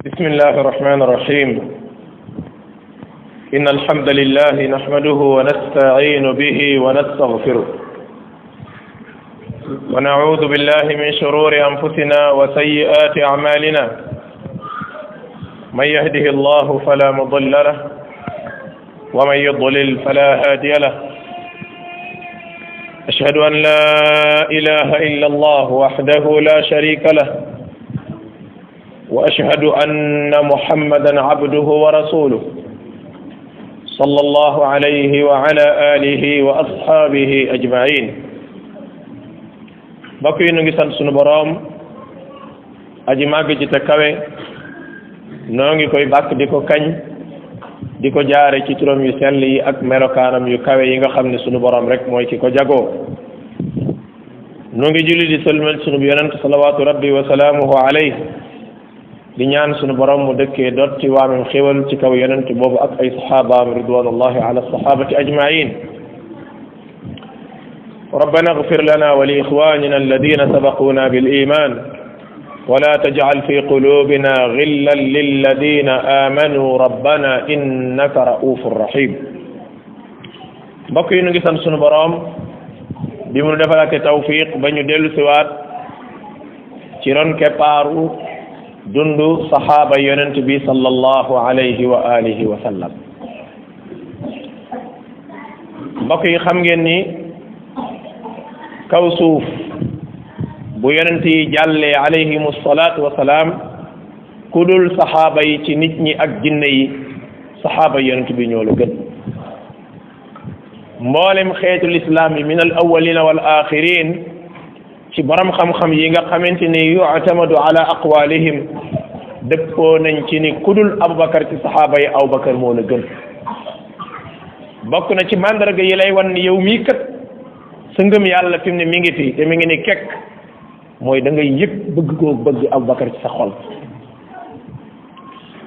بسم الله الرحمن الرحيم إن الحمد لله نحمده ونستعين به ونستغفره ونعوذ بالله من شرور أنفسنا وسيئات أعمالنا من يهده الله فلا مضل له ومن يضلل فلا هادي له أشهد أن لا إله إلا الله وحده لا شريك له وأشهد أن محمدا عبده ورسوله صلى الله عليه وعلى آله وأصحابه أجمعين بقي نغسان سونو بروم aji màgg ji te kawe noo ngi koy bàkk di ko kañ di ko jaare ci turam yu sell yi ak melokaanam yu kawe yi nga xam ne sunu borom rek mooy ki ko jagoo noo ngi julli di sëlmal sunu yonent salawaatu rabbi wa salaamuhu alayhi di ñaan sunu borom mu dëkkee dot ci waamam xéwal ci kaw yonent boobu ak ay saxaabaam ridwanullahi ala sahabati ajmain ربنا اغفر لنا ولإخواننا الذين سبقونا بالإيمان ولا تجعل في قلوبنا غلا للذين آمنوا ربنا إنك رؤوف رحيم بقي نغي سان سونو بروم bi mu defalake tawfiq ba ñu dellu siwaat ci ron keppaaru dundu saxaaba yonent bi sallallahu alayhi wa alihi wa sallam mbokk yi xam ngeen ni kaw suuf bu yonent yi jàllee alayhimu salaatu wa salaam ku dul saxaaba yi ci nit ñi ak jinne yi saxaaba yonent bi ñoo la gën mboolem xeetu lislaam yi min al awwalina wal axirin ci borom xam-xam yi nga xamante ni yu'tamadu ala aqwalihim dëppoo nañ ci ni kudul Aboubacar ci saxaaba yi Aboubacar moo la gën bokk na ci mandarga yi lay wan ni yow mii kat sa ngëm yàlla fi mu ne mi ngi fi te mi ngi ni kekk mooy da ngay yëg bëgg koo bëgg Aboubacar ci sa xol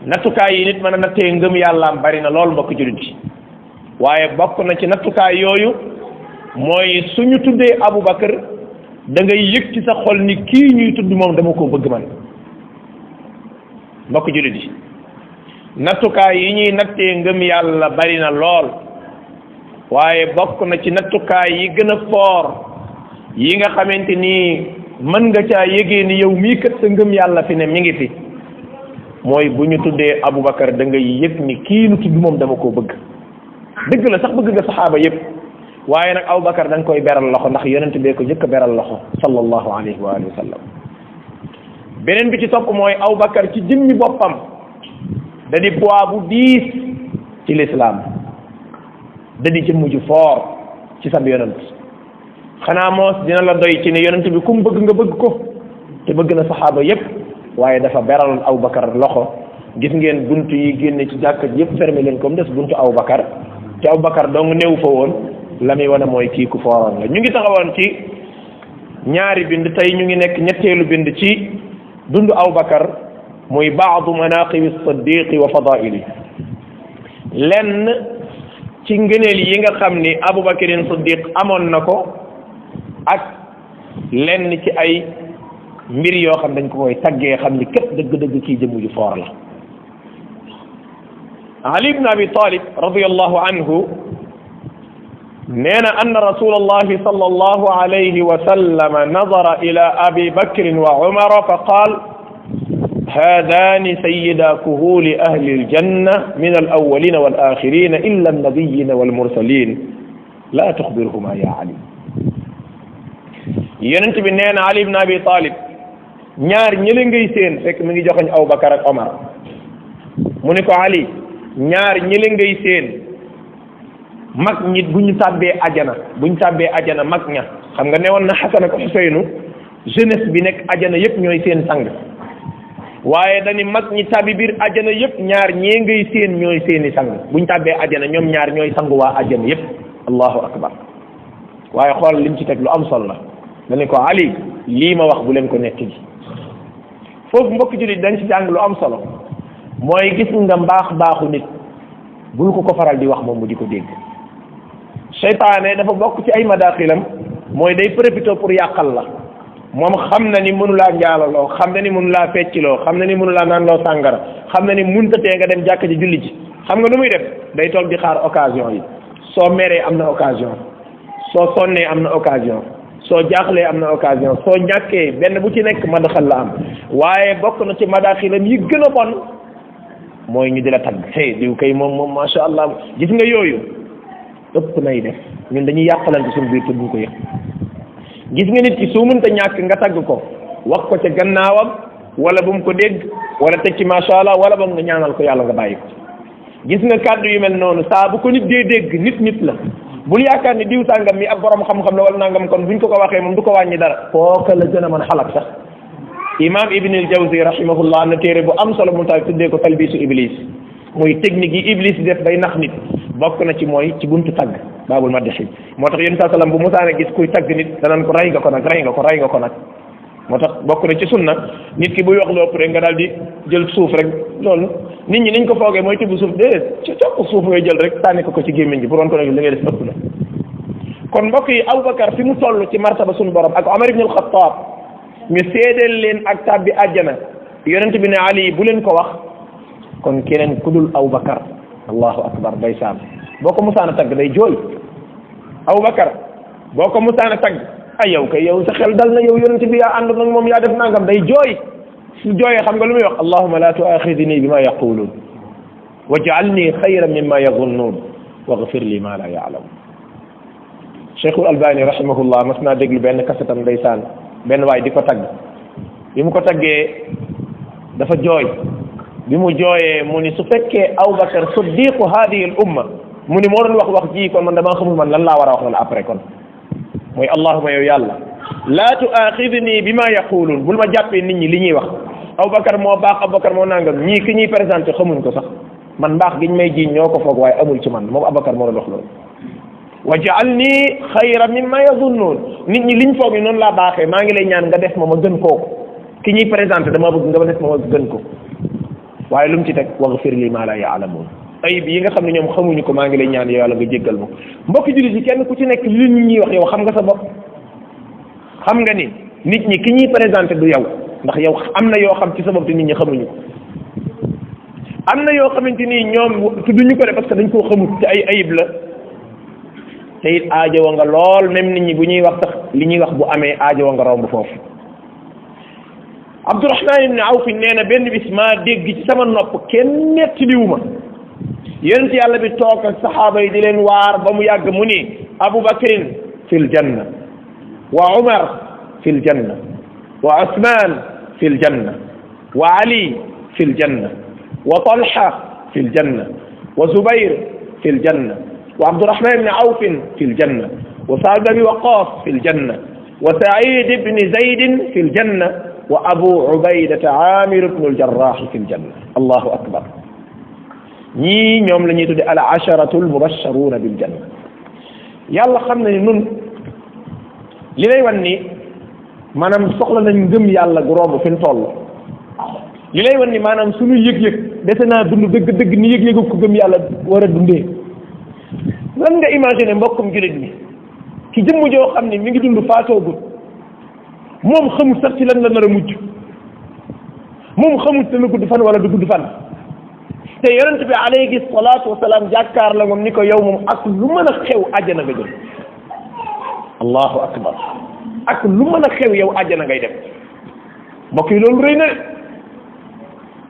nattukaay yi nit mën a nattee ngëm yàllaam bari na lool mbokk jullit yi waaye bokk na ci nattukaay yooyu mooy suñu tuddee Aboubacar da ngay yëg ci sa xol ni kii ñuy tudd moom dama koo bëgg man mbokk jullit yi nattukaay yi ñuy nattee ngëm yàlla bari na lool waaye bokk na ci nattukaay yi gën a foor yi nga xamante ni mën nga caa yëgee ni yow mii kat sa ngëm yàlla fi ne mi ngi fi mooy bu ñu tuddee Aboubacar da ngay yëg ni kii nu tudd moom dama koo bëgg dëgg la sax bëgg nga saxaaba yëpp waaye nag Aboubacar da nga koy beral loxo ndax yonent bee ko jëkk a beral loxo sallallahu alayhi wa alihi wa sallam beneen bi ci topp mooy Aboubacar ci jëmmi boppam da di poids bu diis ci l'islam da di jëmm ju fort ci sab yonent xanaa moos dina la doy ci ne yonent bi ku mu bëgg nga bëgg ko te bëgg na saxaaba yëpp waaye dafa beral Aboubacar loxo gis ngeen buntu yi génne ci jàkka yëpp fermé leen comme des buntu Aboubacar te Aboubacar dong néew fa woon la muy wane mooy kii ku fooroon la ñu ngi taxawoon ci ñaari bind tey ñu ngi nekk ñetteelu bind ci dundu Aboubacar muy baadu manaqibi siddiqi wa fadaili lenn ci ngëneel yi nga xam ni Aboubacarin siddiq amoon na ko ak lenn ci ay mbir yoo xam dañ ko koy taggee xam ni képp dëgg-dëgg kii jëmm ju foor la Ali ibn Abi Talib radiyallahu anhu نينا أن رسول الله صلى الله عليه وسلم نظر إلى أبي بكر وعمر فقال هذان سيدا كهول أهل الجنة من الأولين والآخرين إلا النبيين والمرسلين لا تخبرهما يا علي ينتبه نينا علي بن أبي طالب ñaar ñële ngay seen fekk mi ngi joxoñ Aboubacar ak Omar mu ne ko Ali ñaar ñële ngay seen mag ñi bu ñu tàbbee ajana mag ña xam nga newoon na Xasan ak Xuseynu jeunesse bi nekk ajana yëpp ñooy seen sang waaye dañu mag ñi tàbbi biir ajana yëpp ñaar ñee ngay seen ñooy seeni sang bu ñu tàbbee ajana ñoom ñaar ñooy sangu waa ajana yëpp allahu akbar waaye xool lim ci teg lu am solo la dañu ko Ali lii ma wax bu leen ko nekk ji foofu mbokk jullit dañ ci jàng lu am solo mooy gis nga baaxu nit bul ko faral di wax moom mu di ko dégg seytaane dafa bokk ci ay madaaxilam mooy day profité pour yàqal la moom xam na ni mënu laa njaalaloo xam na ni mënu laa fecciloo xam na ni mënu laa naan loo sàngara xam na ni muntatee nga dem jàkk ji julli ji xam nga nu muy def day toog di xaar occasion yi soo meree am na occasion soo sonnee am na occasion soo jaaxlee am na occasion soo ñàkkee benn bu ci nekk madaxal la am waaye bokk na ci madaxilam yi gën a bon mooy ñu di la tagg hey diw kay moom macha allah gis nga yooyu ëpp nay def ñun dañuy yàqalante suñu biir te duñ ko yëg gis nga nit ki su mënta ñàkk nga tagg ko wax ko ca gannaawam wala bu mu ko dégg wala teg ci macha allah wala boog nga ñaanal ko yàlla nga bàyyi ko gis nga kàddu yu mel noonu saa bu ko nit dee dégg nit la bul yaakaar ni diw sàngam mi ab borom xam-xam la wala nangam kon buñ ko waxee moom du ko wàññi dara kooka la gën a mën xalak sax imam ibn al jawzi rahimahullah na téere bu am solo mu taal tuddee ko talbisu iblis muy technique yi iblis def day nax nit bokk na ci mooy ci buntu tagg baabul maddaxi moo tax yéen saa salaam bu musaana gis kuy tagg nit danaan ko rey nga ko nag moo tax bokk na ci sunna nit ki buy wax lu ëpp rek nga daal di jël suuf rek loolu nit ñi niñ ko foogee mooy tibb suuf déedéet ci topp suuf ngay jël rek tànni ko ci gémmiñ gi pour woon ko ne li ngay def ëpp na kon mbokk yi Aboubacar fi mu toll ci martaba suñu borom ak Omar ibn al-Khattab ñu seedeel leen ak tàbbi àjjana yonent bi ne Ali bu leen ko wax kon keneen ku dul Aboubacar allahu akbar day saam boo ko musaana tagg day jooy Aboubacar boo ko musaana tagg ay yow kay yow sa xel dal na yow yonent bi yaa ànd nag moom yaa def nangam day jooy su jooyee xam nga lu muy wax allahumma la tuaxidni bima yaquluun waj'alni xayran mimma yadunnuun waghfir li ma la ya'lamun Cheikhul Albani rahimahullah mas naa déglu benn kasetam ndeysaan benn waay di ko tagg bi mu ko taggee dafa jooy bi mu jooyee mu ni su fekkee Aboubacar siddiqu hadihi al umma mu ni moo doon wax ji kon man damaa xamul man lan laa war a wax la après kon mooy allahuma yow yàlla laa tuaxidni bi ma yaquluun bul ma jàppee nit ñi li ñuy wax Aboubacar moo baax Aboubacar moo nangam ñii ki ñuy présenté xamuñ ko sax man mbaax giñ may jiiñ ñoo ko foog waaye amul ci man moom Aboubacar moo doon wax loolu wa ja'alni xayra mimma yadunnuun nit ñi liñ foog ni noonu laa baaxee maa ngi lay ñaan nga def ma gën kooku ki ñuy présenté dama bëgg nga def ma gën ko waaye lu mu ci teg waghfir li ma la ya'lamuun ayib yi nga xam ne ñoom xamuñu ko maa ngi lay ñaan yow yàlla nga jéggal ma mbokki jullit yi kenn ku ci nekk li nit ñi wax yow xam nga sa bopp xam nga ni nit ñi ki ñuy présenté du yow ndax yow am na yoo xam ci sa bopp te nit ñi xamuñu ko am na yoo xamante ni ñoom tudduñu ko de parce que dañ koo xamut te ay ayib la te it aajowa nga lool même nit ñi bu ñuy wax sax li ñuy wax bu amee aajowa nga romb foofu Abdurahman ibn Awf nee na benn bis maa dégg ci sama nopp kenn nettaliwu ma yonent yàlla bi toog ak saxaaba yi di leen waar ba mu yàgg mu ni Abubakrin fil janna wa Umar fil janna wa Usman fil janna wa Ali fil janna wa Talha fil janna wa Zubayr fil janna wa Abdurahman ibn Awf fil janna wa Sa'd ibn Abi Waqqas fil janna wa Sa'id ibn Zayd fil janna wa Abu Ubaydata Amir ibn al-Jarrah fil janna allahu akbar ñii ñoom la ñuy tudde al asharatul mubasharuna bil janna yàlla xam na ni nun li lay wan ni maanaam soxla nañ ngëm yàlla gu romb fi mu toll li lay wan ni maanaam suñu yëg-yëg dese naa dund dëgg-dëgg ni yëg-yëgu ko gëm yàlla war a dundee lan nga imaginer mbokkum jullit mi ki jëmm joo xam ne mi ngi dund faatoogut moom xamul sax ci lan la nar a mujj moom xamul dana gudd fan wala du gudd fan te yonent bi alayhi salaatu wasalaam jàkkaar la moom ni ko yow moom ak lu mën a xew àjjana nga jëm allahu akbar ak lu mën a xew yow àjjana ngay dem mbokk yi loolu rëy na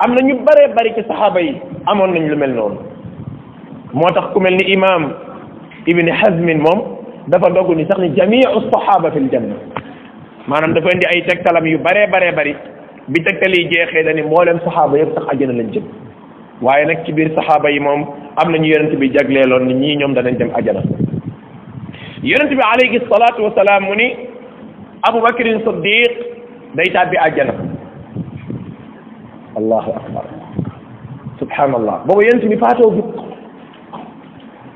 am na ñu bëree bëri ci saxaaba yi amoon nañ lu mel noonu moo tax ku mel ni imam ibni hazmin moom dafa dogg ni sax ni jamiu sahaba fil janna maanaam dafa indi ay tegtalam yu bëree bëri bi tegtal yi jeexee dani mboolem saxaaba yëpp sax àjjana lañ jëm waaye nag ci biir saxaaba yi moom am nañu yonent bi jagleeloon ni ñii ñoom danañ dem ajana yonent bi alayhi salaatu wasalaam mu ni Abubakrin Siddiq day tàbbi ajana allahu akbar subhanallah booba yonent bi faatoo gut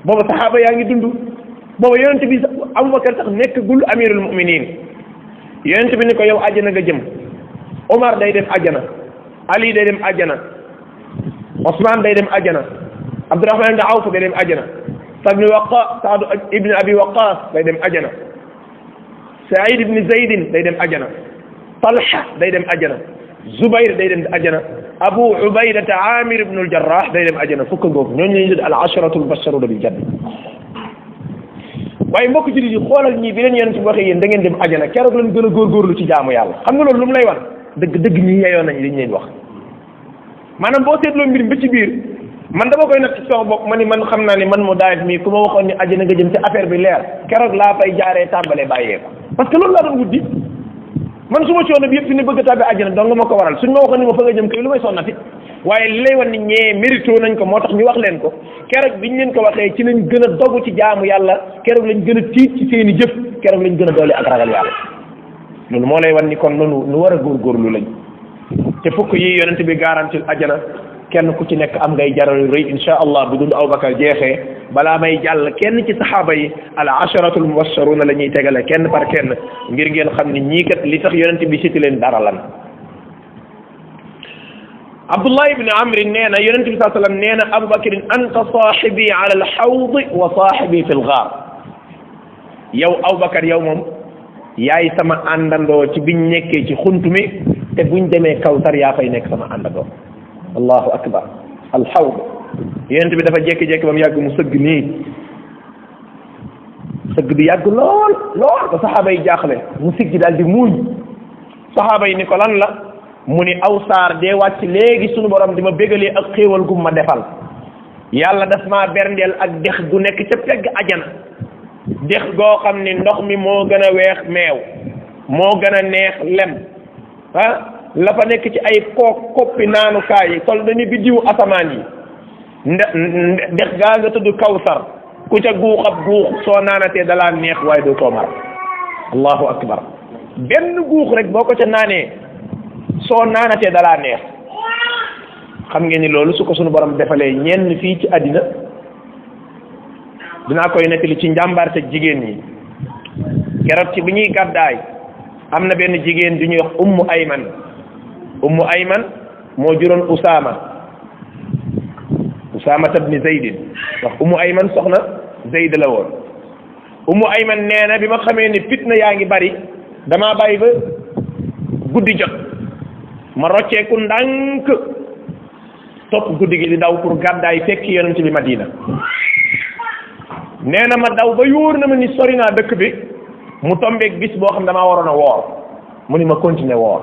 booba saxaaba yaa ngi dund booba yonent bi Abubakar sax nekkagul amirul muminin yonent bi ni ko yow ajana nga jëm Omar day dem ajana Ali day dem ajana Ousmane day dem ajana Abdurahman ibn Awf day dem ajana Saad ibn Abi Waqqas day dem ajana Saïd ibn Zaydin day dem ajana Talha day dem ajana Zubayr day dem ajana Abu Ubaydata Amir ibn al-Jarrah day dem ajana fukk ngoogu ñooñu lañu tudd al asharatu al basharuna bil janna waaye mbokk jullit yi xoolal ñii bi leen yonent bi waxee yéen da ngeen dem ajana keroog lañ gën a góorgóorlu ci jaamu yàlla xam nga loolu lu mu lay wan dëgg ñi yeyoon nañ li ñu leen wax maanaam boo seetloo mbir mi ci biir man dama koy natt ci sama bopp ma ni man xam naa ni man mu daayit mii ku ma waxoon ni ajana nga jëm ci affaire bi leer keroog laa fay jaaree tàmbalee bàyyee ko parce que loolu laa doon wut man su ma coono bi yëpp fi ne bëgg a tàbbi ajana dong nga ma ko waral suñ ma waxoon ni ma fa nga jëm kay lu may sonnati waaye li lay wan ni ñee mérito nañ ko moo tax ñu wax leen ko keroog biñ leen ko waxee ci lañ gën a dogu ci jaamu yàlla keroog lañ gën a tiit ci seeni jëf keroog lañ gën a doole ak ragal yàlla loolu moo lay wan ni kon noonu nu war a góorgóorlu lañ te fukk yi yonent bi garantil ajana kenn ku ci nekk am ngay jaral rëy insha allah bu dund Abubakar jeexee balaa may jàll kenn ci saxaaba yi al asharatul mubasharuna la ñuy tegale kenn par kenn ngir ngeen xam ni ñii kat li tax yonent bi siti leen dara lan Abdullah ibn Amr nee na yonent bi sallallahu alayhi wasallam nee na Abubakar anta saahibi ala al hawd wa saahibi fi l gaar yow Abubakar yow moom yaay sama àndandoo ci biñ nekkee ci xunt mi te buñ demee Kawsar yaa fay nekk sama àndandoo allahu akbar alxawd yonent bi dafa jékki-jékki ba mu yàgg mu sëgg nii sëgg bi yàgg lool ba saxaaba yi jaaxle mu siggi daal di muuñ saxaaba yi ni ko lan la mu ni aw saar dee wàcc léegi sunu borom di ma bégalee ak xéewal gu ma defal yàlla daf maa berndeel ak dex gu nekk ca pegg ajana dex goo xam ni ndox mi moo gën a weex meew moo gën a neex lem la fa nekk ci ay koppi naanukaay yi tol dañu biddiwu asamaan yi dex gaa nga tudd Kawsar ku ca guux ab guux soo naanatee dalaa neex waaye doo too mar allahu akbar benn guux rek boo ko ca naanee soo naanatee dalaa neex xam ngeen ni loolu su ko sunu borom defalee ñenn fii ci àddina dinaa koy nettali ci njàmbaarte jigéen ñi keroog ci bi ñuy gàddaay am na benn jigéen du ñuy wax ummu ayman moo juróon Usaama tabni Zaydin wax ummu ayman soxna Zayd la woon ummu ayman nee na bi ma xamee ni fitna yaa ngi bari damaa bàyyi ba guddi jot ma rocceeku ndànk topp guddi gi di daw pour gàddaay fekk yonent bi Madina nee na ma daw ba yóor na ma ni sori naa dëkk bi mu tombeeg bis boo xam damaa waroon a woor mu ni ma continuer woor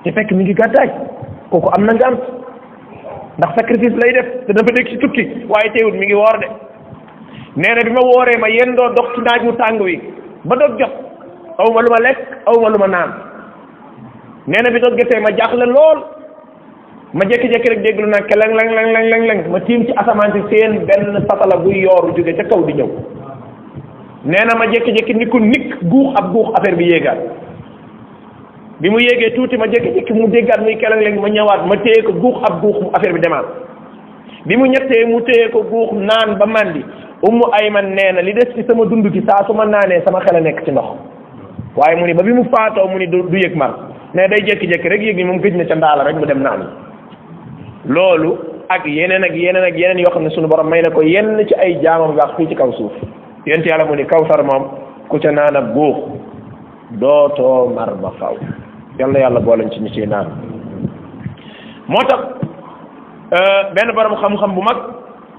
te fekk mi ngi gàddaay kooku am na ngant ndax sacrifice lay def te dafa nekk ci tukki waaye teewut mi ngi woor de nee na bi ma wooree ma yendoo dox ci naaj wu tàng wi ba dog jot aw ma lu ma lekk aw ma lu ma naan nee na bi dog jotee ma jaaxle lool ma jékki-jékki rek déglu nag ke lang ma tiim ci asamaan si seen benn satala buy yooru jóge ca kaw di ñëw nee na ma jékki-jékki ni ko nikk guux ab guux affaire bi yéegaat bi mu yéegee tuuti ma jékki-jékki mu déggaat muy kelang ma ñëwaat ma téye ko guux ab guux mu affaire bi demaat bi mu ñettee mu téye ko guux naan ba mandi ummu ayman nee na li des ci sama dund gi saa su ma naanee sama xel a nekk ci ndox waaye mu ni ba bi mu faatoo mu ni du yëg mar ne day jékki-jékki rek yëg ni moom gëj na ca ndaala rek mu dem naan loolu ak yeneen yoo xam ne sunu borom may na ko yenn ci ay jaamam baax fii ci kaw suuf yonent yàlla mu ni Kawsar moom ku ca naan ab guux dootoo mar ba faw yàlla yàlla boolañ ci ñi ciy naan moo tax benn borom xam-xam bu mag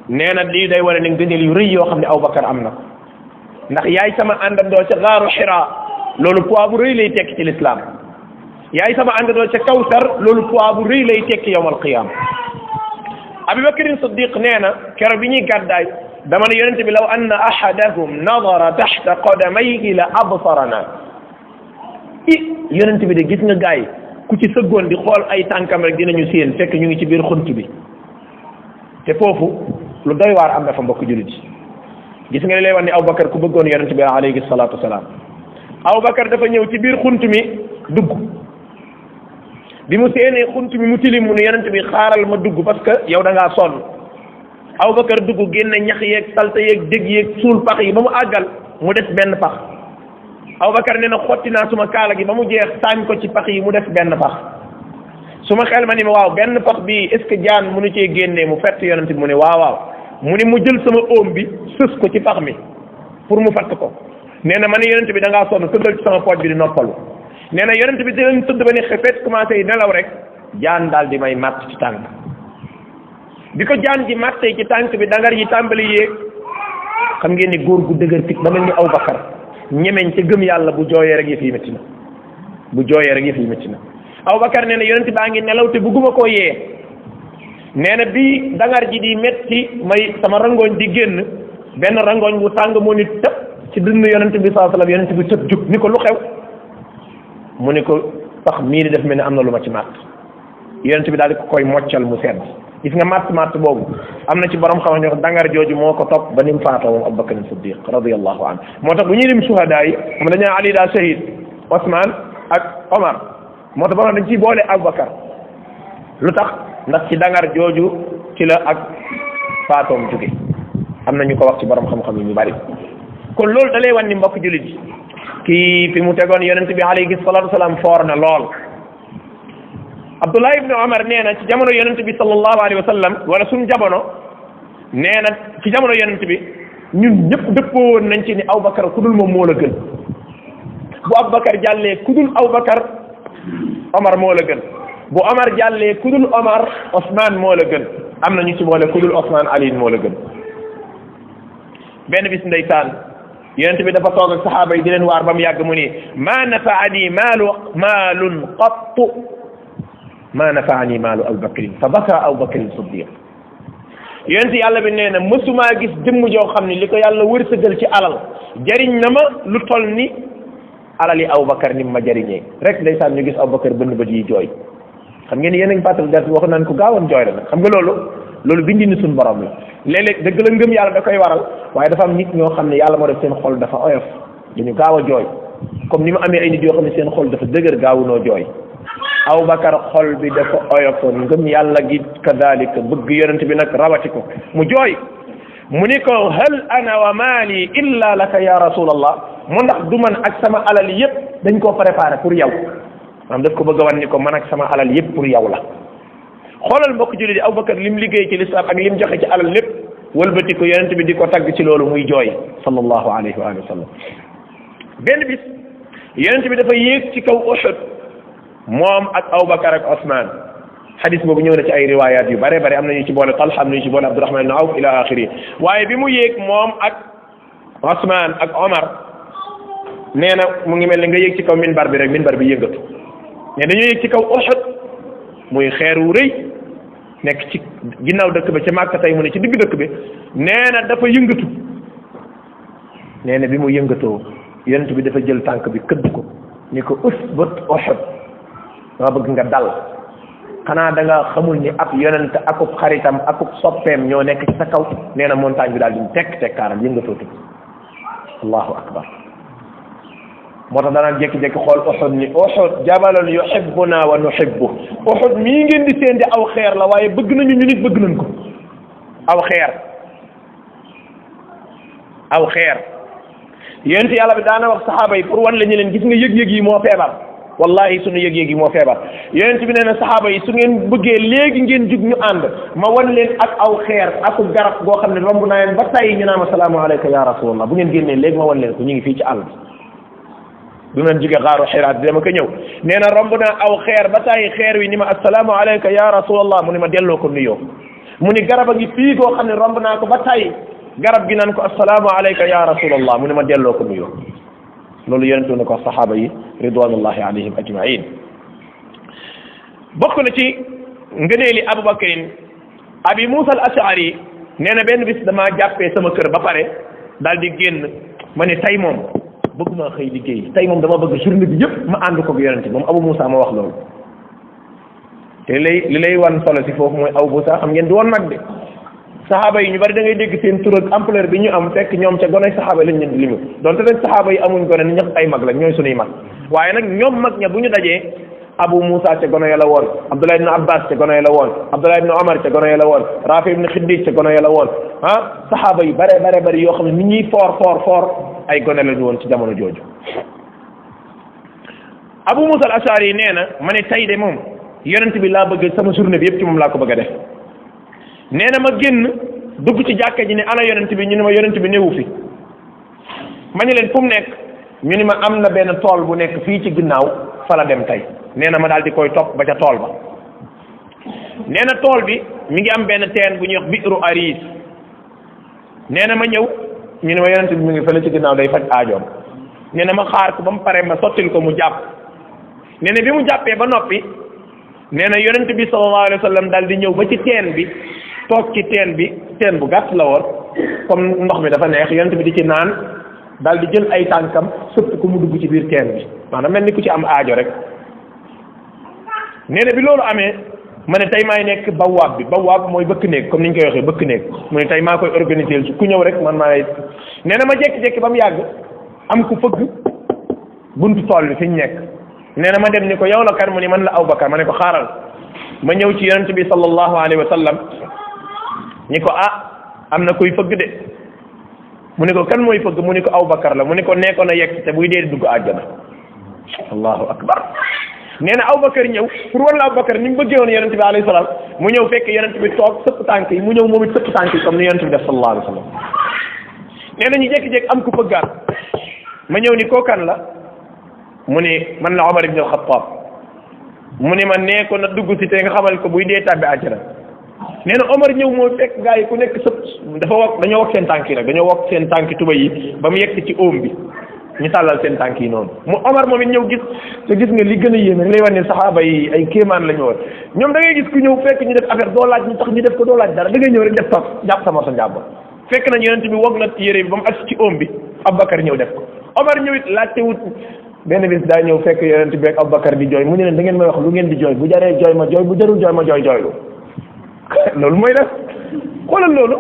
nee na lii day wane ne ngëneel yu rëy yoo xam ne Abubakar am na ko ndax yaay sama àndandoo ca gaaru Hira loolu poids bu rëy lay tekki ci lislaam yaay sama àndandoo ca Kawsar loolu poids bu rëy lay tekki yawmal qiyaama Abubakarin Siddiq nee na keroog bi ñuy gàddaay dama ne yonente bi law anna ahadahum nadara taxta qadamayhi la absarana yonente bi de gis nga gaay ku ci sëggoon di xool ay tànkam rek dinañu séen fekk ñu ngi ci biir xunt bi te foofu lu doy waar am na fa mbokk jullit yi gis nga li lay wax ni Abubakar ku bëggoon yonente bi alayhi salaatu wasalaam Abubakar dafa ñëw ci biir xunt mi dugg bi mu séenee xunt mi mu tilim mu ne yonente bi xaaral ma dugg parce que yow da ngaa sonn Abubakar dugg génne ñax yeeg salte yeeg dég yeeg suul pax yi ba mu àggal mu des benn pax Abubakar nee na xotti naa suma kaala gi ba mu jeex saañ ko ci pax yi mu def benn pax suma xel ma ni ma waaw benn pax bi est ce que jaan munu cee génnee mu fett yonent bi mu ne waaw mu ni mu jël sama óom bi sës ko ci pax mi pour mu fatt ko nee na ma ne yonent bi da ngaa sonn tëddal ci sama pooj bi di noppalu nee na yonent bi dinañ tëdd ba ni xefet commencé nelaw rek jaan daal di may matt ci tànk bi ko jaan ji mattee ci tànk bi dangar yi tàmbali yéeg xam ngeen ni góor gu dëgër fit ba mel ni Abubakar ñemeñ te gëm yàlla bu jooyee rek yëf yi métti na bu jooyee rek yëf yi métti na Abubakar nee na yonent baa ngi nelaw te bugguma koo yee nee na bi dangar ji di métti may sama rangooñ di génn benn rangooñ bu tàng moo ni tëb ci dënn yonent bi sallallahu alayhi wasallam yonent bi tëb jug ni ko lu xew mu ni ko sax mii di def mel ni am na lu ma ci màtt yonent bi daal di ko koy moccal mu sedd gis nga matt boobu am na ci borom xam ne dangar jooju moo ko topp ba ni mu faatoo moom Abubakar Siddiq radiyallahu anhu moo tax bu ñuy lim suhadaa yi xam dañu Ali daa shahid Osman ak Omar moo tax ba dañ ciy boole Abubakar lu tax ndax ci dangar jooju ci la ak faatoom jóge am na ñu ko wax ci borom xam-xam yi ñu bari kon loolu da lay wan ni mbokk jullit yi kii fi mu tegoon yonent bi alayhi salaatu wasalaam foor na lool Abdullah ibn Omar nee na ci jamono yonent bi sallallahu alayhi wa sallam wala suñ jamono nee na ci jamono yonent bi ñun ñëpp dëppoo woon nañ ci ni Abubakar ku dul moom moo la gën bu Abubakar jàllee ku dul Abubakar Omar moo la gën bu Omar jàllee ku dul Omar Osman moo la gën am na ñu ci boole ku dul Osman Ali moo la gën benn bis ndeysaan yonent bi dafa toog ak saxaaba yi di leen waar ba mu yàgg mu ni ma nafaani maalun qattu ma nafaani maalu Abubakrin fa baka Abubakrin Siddiq yonent yàlla bi nee na mësumaa gis jëmm joo xam ni li ko yàlla wërsëgal ci alal jariñ na ma lu toll ni alal yi Abubakar ni ma jariñee rek ndeysaan ñu gis Abubakar bënn bët yi jooy xam ngeen yéen a ngi fàttali dara wax naan ko gaawoon jooy la nag xam nga loolu bindi ni suñu borom la léeg-léeg dëgg la ngëm yàlla da koy waral waaye dafa am nit ñoo xam ne yàlla moo def seen xol dafa oyof dañu gaaw a jooy comme ni mu amee ay nit yoo xam ne seen xol dafa dëgër gaawunoo jooy Abubakar xol bi dafa oyofoon ngëm yàlla gi kadalika bëgg yonent bi nag rawati ko mu jooy mu ni ko hal ana wa maali illa laka ya rasulallah mu ndax du man ak sama alal yépp dañ koo préparé pour yow maanaam daf ko bëgg a wan ni ko man ak sama alal yépp pour yow la xoolal mbokk jullit yi Abubakar lim liggéey ci lislaam ak lim joxe ci alal lépp wëlbati ko yonent bi di ko tagg ci loolu muy jooy sallallahu alayhi wa sallam benn bis yonent bi dafa yéeg ci kaw Uhud moom ak Abubakar ak Osman hadis boobu ñëw na ci ay riwayat yu bare bare am na ñu ci boole Talha am na ñu ci boole Abdurahman ibn Awf ila axiri waaye bi mu yéeg moom ak Osman ak Omar nee na mu ngi mel ni nga yéeg ci kaw minbar bi rek minbar bi yëngatu mais dañoo yéeg ci kaw Uhud muy xeer wu rëy nekk ci ginnaaw dëkk ba ca Màkka tey mu ne ci digg dëkk bi nee na dafa yëngatu nee na bi mu yëngatoo yonent bi dafa jël tànk bi këdd ko ni ko usbut Uhud dama bëgg nga dal xanaa da nga xamul ni ab yonent akub xaritam akub soppeem ñoo nekk ci sa kaw nee na montagne bi daal di tekkaaral yëngatoo tëdd allahu akbar moo tax danaan jékki-jékki xool Uhud ni Uhud jabalun yuhibbuna wa nuhibbu Uhud mii ngeen di seen di aw xeer la waaye bëgg nañu ñu nit bëgg nañ ko aw xeer yonent yàlla bi daana wax saxaaba yi pour wan la ñu leen gis nga yëg-yëg yi moo feebar wallahi sunu yëg-yëg yi moo feebar yonent bi nee na saxaaba yi su ngeen bëggee léegi ngeen jug ñu ànd ma wan leen ak aw xeer ak garab goo xam ne romb naa leen ba tàyyi ñu naan assalaamu alayka ya rasulallah bu ngeen génnee léegi ma wan leen ko ñu ngi fii ci àll bi mu leen jóge xaaru xiraat dama ko ñëw nee na romb naa aw xeer ba tàyyi xeer wi ni ma assalaamu alayka ya rasulallah mu ne ma delloo ko nuyoo mu ni garab a ngi fii goo xam ne romb naa ko ba tàyyi garab gi naan ko assalaamu alayka ya rasulallah mu ne ma delloo ko nuyoo loolu yonentu na ko saxaaba yi ridwanullahi alayhim ajmain bokk na ci ngëneeli Abubakarin Abi Musa al Ashari nee na benn bis damaa jàppee sama kër ba pare daal di génn ma ne tey moom bëgguma xëy liggéey tey moom dama bëgg journée bi yëpp ma ànd ko ak yonente moom Abu Musa ma wax loolu te li lay wan solo si foofu mooy Abu Musa xam ngeen di woon nag de saxaaba yi ñu bari da ngay dégg seen tur ak ampleur bi ñu am fekk ñoom ca goney saxaaba lañ leen di limu donte nag saxaaba yi amuñ gone ni ñëpp ay mag lañ ñooy sunuy mag waaye nag ñoom mag ña bu ñu dajee Abu Musa ca gono ya la woon Abdullah ibn Abbas ca gono ya la woon Abdullah ibn Omar ca gono ya la woon Rafi ibn Khidij ca gono ya la woon saxaaba yi bare yoo xam ne nit ñuy foor ay gone lañu woon ci jamono jooju Abu Musa al-Ashari nee na ma ne tey de moom yonent bi laa bëgg sama journée bi yëpp ci moom laa ko bëgg a def nee na ma génn dugg ci jàkka ji ne ana yonent bi ñu ne ma yonent bi néewu fi ma ne leen fu mu nekk ñu ni ma am na benn tool bu nekk fii ci ginnaaw fa la dem tey nee na ma daal di koy topp ba ca tool ba nee na tool bi mi ngi am benn teen bu ñuy wax biiru Aris nee na ma ñëw ñu ne ma yonent bi mi ngi fële ci ginnaaw day faj aajoom nee na ma xaar ko ba mu pare ma sottil ko mu jàpp nee na bi mu jàppee ba noppi nee na yonent bi sallallahu alayhi wa sallam daal di ñëw ba ci teen bi toog ci teen bi teen bu gàtt la woon comme ndox mi dafa neex yonent bi di ci naan daal di jël ay tànkam sëpp ko mu dugg ci biir teen bi maanaam mel ni ku ci am aajo rek nee na bi loolu amee ma ne tey maay nekk bawaab mooy bëkk néeg comme ni ñu koy waxee bëkk néeg mu ne tey maa koy organiser ku ñëw rek man maa nee na ma jékki-jékki ba mu yàgg am ku fëgg buntu tool bi fi ñu nekk nee na ma dem ni ko yow la kan mu ni man la Abubakar ma ne ko xaaral ma ñëw ci yonent bi sallallahu alayhi wa sallam ni ko am na kuy fëgg de mu ne ko kan mooy fëgg mu ne ko Abubakar la mu ne ko nee ko na yegg te buy dee dugg àjjana allahu akbar nee na Abubakar ñëw pour wan la Abubakar ni mu bëggee woon yonent bi alayhi salaam mu ñëw fekk yonent bi toog sëpp tànk yi mu ñëw moom it sëpp tànk yi comme ni yonent bi def sallallahu alayhi wa sallam nee na ñu jékki-jékki am ku fëggaat ma ñëw ni koo kan la mu ne man la Omar ibn al-Khattab mu ne ma nee ko na dugg si te nga xamal ko buy dee tàbbi àjjana nee na Omar ñëw moo fekk gars yi ku nekk sëpp dañoo wokk seen tànk yi nag dañoo wokk seen tànk tuba yi ba mu yegg ci óom bi ñu tàllal seen tànk yi noonu mu Omar moom it ñëw gis te gis nga li gën a yéeme lay wax ne saxaaba yi ay kéemaan la ñu woon ñoom da ngay gis ku ñëw fekk ñu def affaire doo laaj ñu tax ñu def ko doo laaj dara da ngay ñëw rek def toog jàpp sa morso njàpp fekk nañ yonent bi wog na yére bi ba mu agsi ci óom bi Abubakar ñëw def ko Omar ñëw it laajte wut benn bis daa ñëw fekk yonent bi ak Abubakar di jooy mu ne leen da ngeen may wax lu ngeen di jooy bu jaree jooy ma jooy bu jarul jooy ma jooylu loolu mooy def xoolal loolu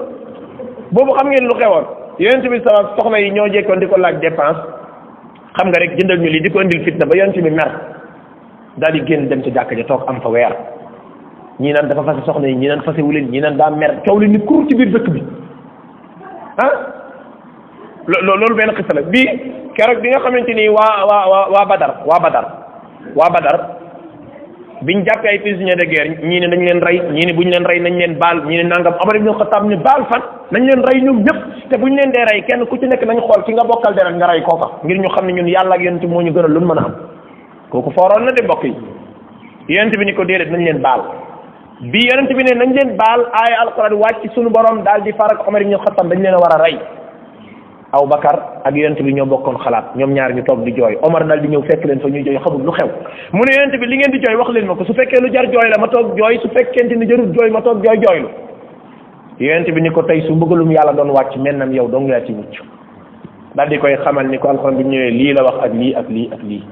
boobu xam ngeen lu xewoon yonent bi sa soxna yi ñoo jekkoon di ko laaj dépense xam nga rek jëndal ñu lii di ko indil fitna ba yonent bi mer daal di génn dem ci jàkka ja toog am fa weer ñii naan dafa fase soxna yi ñii naan fase wuleen ñii naan daa mer coow li ni kur ci biir dëkk bi loolu benn xisa la bii keroog bi nga xamante ni waa Badar biñ jàppee ay prisonniers de guerre ñii ne nañ leen rey ñii ne buñ leen rey nañ leen baal ñii ne nangam Omar ibn Khattab ne baal fan nañ leen rey ñoom ñëpp te buñ leen dee rey kenn ku ci nekk nañ xool ki nga bokkal deret nga rey kooka ngir ñu xam ne ñun yàlla ak yonent moo ñu gënal lu mu mën a am kooku fooroon na de mbokk yi yonent bi ni ko déedéet nañ leen baal bi yonent bi ne nañ leen baal aaya alquran wàcc suñu borom daal di farak Omar ibn Khattab dañ leen a war a rey Abubakar ak yonent bi ñoo bokkoon xalaat ñoom ñaar ñu toog di jooy Omar daal di ñëw fekk leen fa ñuy jooy xamul lu xew mu ne yonent bi li ngeen di jooy wax leen ma ko su fekkee lu jar jooy la ma toog jooy su fekkente ni jarul jooy ma toog jooylu yonent bi ni ko tey su mbëggalum yàlla doon wàcc mennam yow dong yaa ci mucc daal di koy xamal ni ko alxuraan bi ñëwee lii la wax ak lii ak lii ak lii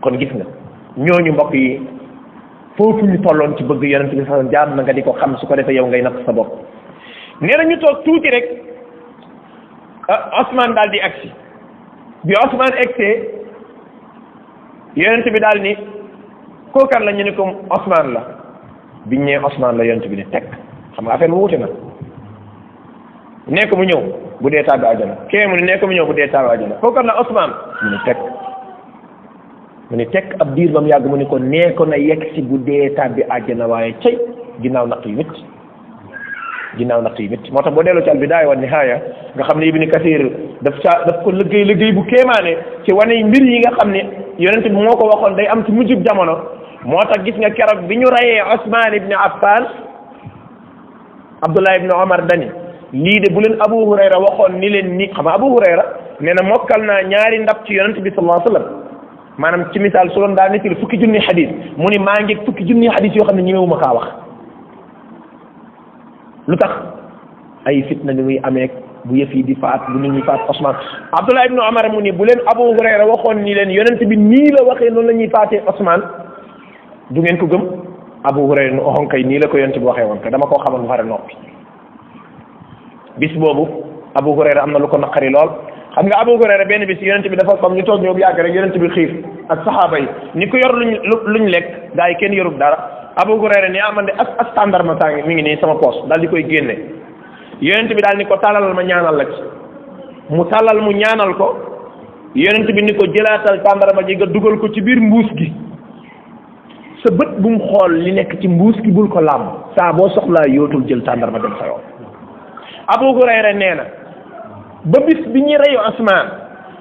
kon gis nga ñooñu mbokk yi foofu ñu tolloon ci bëgg yonent bi sax jaar na nga di ko xam su ko defee yow ngay natt sa bopp nee na ñu toog tuuti rek Osman daal di agsi bi Osman agsee yonent bi daal ni kookan la ñu ne ko Osman la biñ ñëwee Osman la yonent bi ne teg xam nga affaire bu wute na nekk mu ñëw bu dee tàbbi àjjana kee mu ne nekk mu ñëw bu dee tàbbi àjjana kookan la Osman mu ne teg ab diir ba mu yàgg mu ne ko nee ko na yegg si bu dee tàbbi àjjana waaye cay ginnaaw natt yu métti moo tax boo delloo ci al bidaaya wa nihaaya nga xam ne Ibn Kathir daf ko liggéey bu kéemaane ci wane mbir yi nga xam ne yonent bi moo ko waxoon day am ci mujjub jamono moo tax gis nga keroog bi ñu rayee Osman ibn Affan Abdullah ibn Omar dani lii de bu leen Abu Hurayra waxoon ni leen ni xam nga Abu Hurayra nee na mokkal naa ñaari ndab ci yonent bi sallallahu alayhi wa sallam maanaam ci misaal su doon daa nettali fukki junni xadis mu ni maa ngi fukki junni xadis yoo xam ne ñemewuma kaa wax lu tax ay fitna ni muy amee bu yëf yi di faat bu nit ñi faat Osman Abdullah ibn Omar mu ni bu leen Abu Hurayra waxoon ni leen yonent bi nii la waxee noonu la ñuy faatee Osman du ngeen ko gëm Abu Hurayra nu oxon kay nii la ko yonent bi waxee woon kay dama koo xamal bu pare noppi bis boobu Abu Hurayra am na lu ko naqari lool xam nga Abu Hurayra benn bis yonent bi dafa comme ñu toog ñëw bu yàgg rek yonent bi xiif ak saxaaba yi ni ko yor luñ lekk gaa yi kenn yorub dara Abu Hurayra ni man de as tàndarma saa mi ngi nii sama poos daal di koy génne yonent bi daal ni ko tàllalal ma ñaanal la ci mu tàllal mu ñaanal ko yonent bi ni ko jëlaatal tàndarma ji nga dugal ko ci biir mbuus gi sa bët bu mu xool li nekk ci mbuus gi bul ko làmb saa boo soxlaa yootul jël tàndarma dem sa yoon Abu Hurayra nee na ba bis bi ñuy reyu Usmaan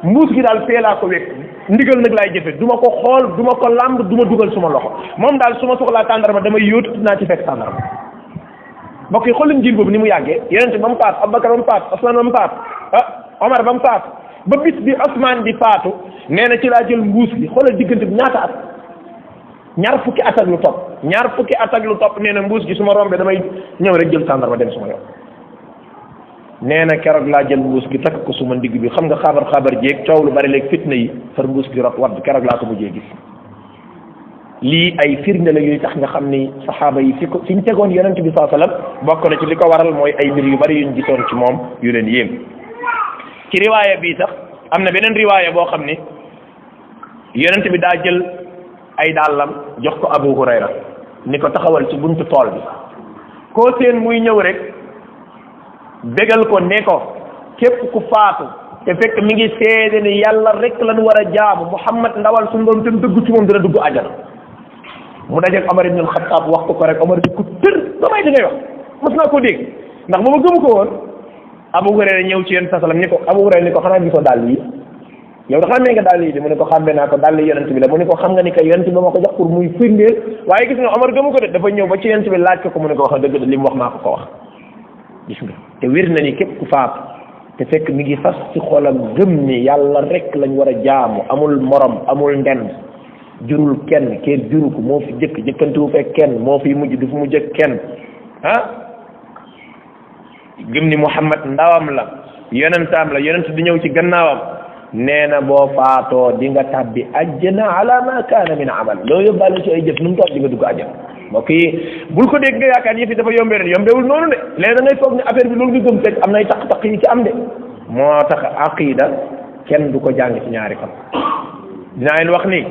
mbuus gi daal fee laa ko wekk ndigal nag laay jëfe du ma ko xool du ma ko làmb du ma dugal suma loxo moom daal su ma soxlaa tàndarma damay yóotu dinaa ci fekk tàndarma mbokk yi xool leen jiil boobu ni mu yàggee yonente ba mu faatu Abubakar ba mu faatu Osman ba mu faatu Omar ba mu faatu ba bis bi Osman di faatu nee na ci laa jël mbuus bi xoolal diggante bi ñaata at ñaar fukki at ak lu topp nee na mbuus gi su ma rombee damay ñëw rek jël tàndarma dem suma yoon nee na keroog laa jël mbuus gi takk ko suma ndigg bi xam nga xabar jéeg coow lu bari léegi fitna yi far mbuus gi rot wadd keroog laa ko mujjee gis lii ay firnde la yuy tax nga xam ni saxaaba yi fi ñu tegoon yonent bi saa sallam bokk na ci li ko waral mooy ay mbir yu bari yuñ gisoon ci moom yu leen yéem ci riwaaya bii sax am na beneen riwaaya boo xam ni yonent bi daa jël ay dàllam jox ko Abu Hurayra ni ko taxawal ci buntu tool bi koo seen muy ñëw rek bégal ko ne ko képp ku faatu te fekk mi ngi seede ni yàlla rek lañ war a jaamu Muhammad ndawal suñu doon te dëgg ci moom dina dugg ajana mu dajeeg Omar ibn al-Khattab wax ko rek Omar di ko tër damay di ngay wax mos naa ko dégg ndax ba ma gëmu ko woon Abu Hurayra ñëw ci yéen sasalam ni ko Abu Hurayra ni ko xanaa gisoo dàll yi yow da xamee nga dàll yi de mu ne ko xàmmee naa ko dàll yonent bi la mu ne ko xam nga ni que yonent bi ma ko jox pour muy firndeel waaye gis nga Omar gëmu ko de dafa ñëw ba ci yonent bi laaj ko mu ne ko wax dëgg de li mu wax maa ko wax gis nga te wér na ni képp ku faatu te fekk mi ngi fas ci xolam gëm ni yàlla rek lañ war a jaamu amul morom amul ndend jurul kenn kenn juru ko moo fi jëkk jëkkantiwu fekk kenn moo fi mujj du fi mujj ak kenn gëm ni Muhammad ndawam la yonentaam la yonent di ñëw ci gannaawam nee na boo faatoo di nga tàbbi ajjana ala ma kaana min amal loo yóbbaale ci ay jëf nu mu toog di nga dugg ajjana mbokk yi bul ko dégg nga yaakaar yëf yi dafa yombee ren yombewul noonu de léegi da ngay foog ne affaire bi loolu nga gëm fekk am nay taq-taq yi ci am de moo tax aqida kenn du ko jàng ci ñaari fan dinaa leen wax ni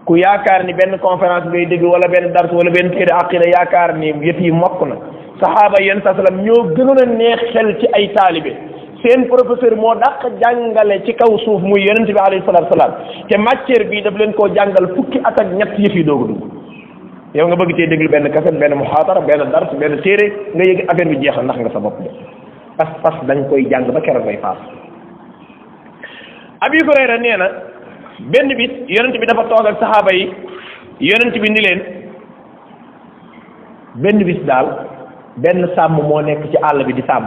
ku yaakaar ni benn conférence ngay dégg wala benn dars wala benn téere aqida yaakaar ni yëf yi mokk na saxaaba yéen sa salam ñoo gënoon a neex xel ci ay taalibe seen professeur moo dàq jàngale ci kaw suuf muy yonent bi alayhi salaatu salaam te matière bii daf leen koo jàngal fukki at ak ñett yëf yi doog a dugg yow nga bëgg cee déglu benn kaset benn muhaadara benn dars benn téere nga yëg affaire bi jeexal ndax nga sa bopp de pas dañ koy jàng ba keroog ngay paas. Abi Hurayra nee na benn bis yonent bi dafa toog ak saxaaba yi yonent bi ni leen benn bis daal benn sàmm moo nekk ci àll bi di sàmm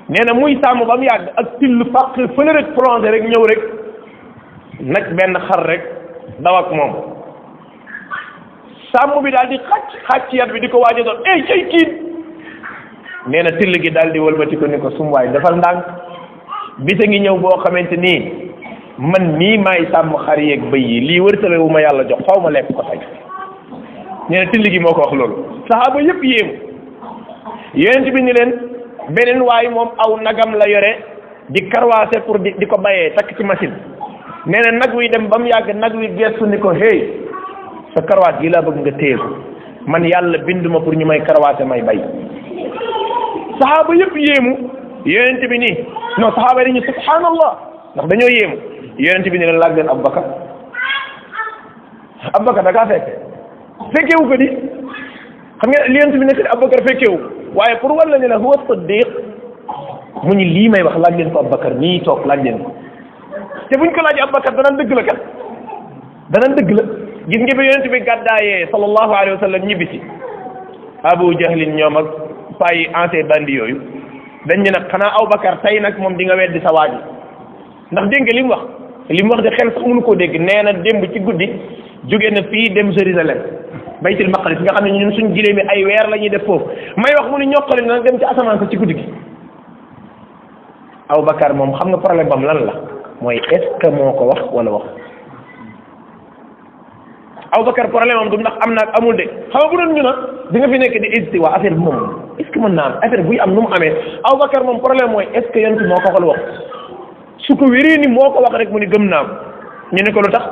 nee na muy sàmm ba mu yàgg ak till fàq fële rek plongé rek ñëw rek nag benn xar rek daw ak moom sàmm bi daal di xàcc yat bi di ko waaj a doon cay kiit nee na till gi daal di wëlbati ko ni ko sumuwaay defal ndànk bisa ngi ñëw boo xamante nii man mii maay sàmm xar yeeg bëy yi lii wërsale wu ma yàlla jox xaw ma lekk ko tey nee na till gi moo ko wax loolu saxaaba yëpp yéemu yonent bi ni leen beneen waay moom aw nagam la yore di karwaase pour di ko bayee takk ci machine nee na nag wi dem ba mu yàgg nag wi gestu ni ko hey sa karwaas gi laa bëgg nga téye ko man yàlla binduma pour ñu may karwaase may bay saxaaba yëpp yéemu yonent bi nii non saxaaba yi dañu subhanallah ndax dañoo yéemu yonent bi ni leen laaj leen Abubakar da kaa fekkewu ko di xam nga li yonent bi nekk Abubakar fekkewu waaye pour walla ne la huwa siddiq mu ñu lii may wax laaj leen ko Abubakar nii toog laaj leen ko te buñ ko laaj Abubakar danaan dëgg la kat danaan dëgg la gis nga bi yonent bi gàddaayee sallallahu alayhi wa sallam ñibbisi Abu Jahlin ñoom ak payi ancien bandi yooyu dañ ne nag xanaa Abubakar tey nag moom di nga weddi sa waaj ndax dégg nga li mu wax de xel sax mënu koo dégg nee na démb ci guddi jóge na fii dem Jérusalem baytul maqdis nga xam ne ñun suñ gilee mi ay weer la ñuy def foofu may wax mu ni ñoqali nag dem ci asamaan sa ci guddi gi Abubakar moom xam nga problème bam lan la mooy est-ce que moo ko wax wala wax Abubakar problème am du ndax am naag amul de xam nga bu doon ñu na di nga fi nekk di hésité waa affaire bi moom est-ce que mën naa am affaire buy am nu mu amee Abubakar moom problème mooy est-ce que yonent moo ko wala wax su ko wéree ni moo ko wax rek mu ni gëm naa ko ñu ne ko lu tax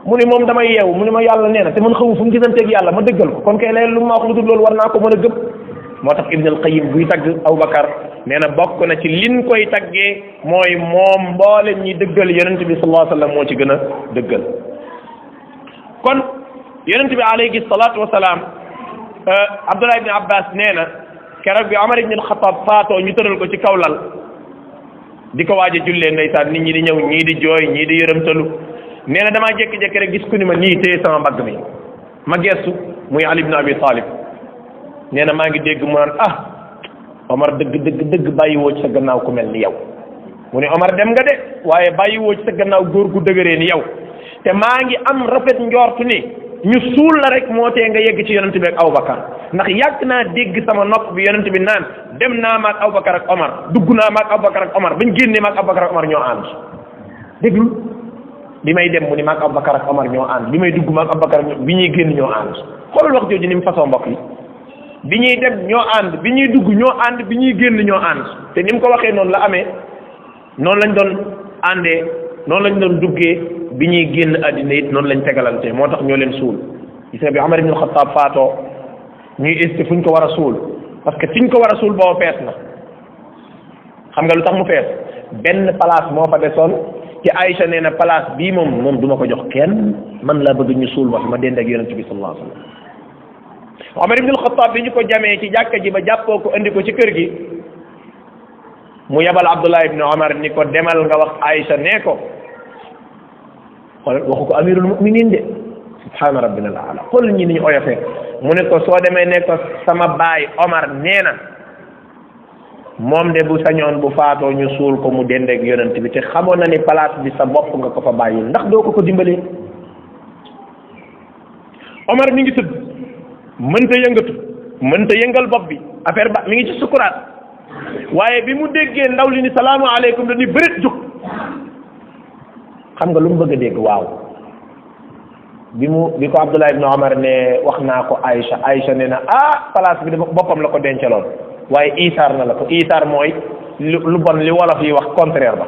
mu ni moom damay yeewu mu ni ma yàlla nee na te man xamu fu mu gisanteeg yàlla ma dëggal ko kon kay leen lu ma wax lu dul loolu war naa ko mën a gëm moo tax Ibn al-Qayyim buy tagg Abubakar nee na bokk na ci liñ koy taggee mooy moom mboolem ñi dëggal yonent bi sallallahu alayhi wa sallam moo ci gën a dëggal kon yonent bi alayhi salaatu wa salaam Abdullah ibn Abbas nee na keroog bi Omar ibn al-Khattab faatoo ñu tëral ko ci kaw lal di ko waaj a jullee ndeysaan nit ñi di ñëw ñii di jooy ñii di yërëmtalu nee na damaa jékki-jékki rek gis ku ni ma nii téye sama mbagg mi ma gestu muy Ali ibn Abi Talib nee na maa ngi dégg mu naan Omar dëgg bàyyi woo ci sa gannaaw ku mel ni yow mu ne Omar dem nga de waaye bàyyi woo ci sa gannaaw góor gu dëgëree ni yow te maa ngi am rafet njortu ni ñu suul la rek moo tee nga yegg ci yonent bi ak Abubakar ndax yàgg naa dégg sama nopp bi yonent bi naan dem naa maag Abubakar ak Omar dugg naa maag Abubakar ak Omar bañ génnee maag Abubakar ak Omar ñoo ànd déglu bi may dem mu ni maag Abubakar ak Omar ñoo ànd bi may dugg maag Abubakar bi ñuy génn ñoo ànd xoolal wax jooju ni mu façon mbokk yi bi ñuy dem ñoo ànd bi ñuy dugg ñoo ànd bi ñuy génn ñoo ànd te ni mu ko waxee noonu la amee noonu lañ doon àndee noonu lañ doon duggee bi ñuy génn àddina it noonu lañ tegalante moo tax ñoo leen suul gis nga bi Umar ibn Khattab faatoo ñuy esti fuñ ko war a suul parce que fiñ ko war a suul boobu fees na xam nga lu tax mu fees benn place moo fa desoon ci Aïcha nee na place bii moom du ma ko jox kenn man laa bëgg ñu suul ma fi ma dend ak yonent bi sallallahu alayhi wa sallam Umar ibn Khattab bi ñu ko jamee ci jàkka ji ba jàppoo ko andi ko ci kër gi mu yabal Abdullah ibn Umar ni ko demal nga wax Aïcha nee ko xool waxu ko amirul muminin de subhaana rabbina al aala xool ñi ni ñu oyofee mu ne ko soo demee ne ko sama baay Omar nee na moom de bu sañoon bu faatoo ñu suul ko mu dendeeg yonent bi te xamoon na ni place bi sa bopp nga ko fa bàyyi ndax doo ko dimbalee Omar mi ngi tëdd mënta yëngal bopp bi affaire ba mi ngi ci sukuraat waaye bi mu déggee ndaw li ni salaamu aleykum dañuy bëreet jóg xam nga lu mu bëgg a dégg waaw bi ko Abdullah ibn Omar ne wax naa ko Aïcha ne na place bi de boppam la ko dencaloon waaye isaar na la ko isaar mooy lu bon li wolof yi wax contraire ba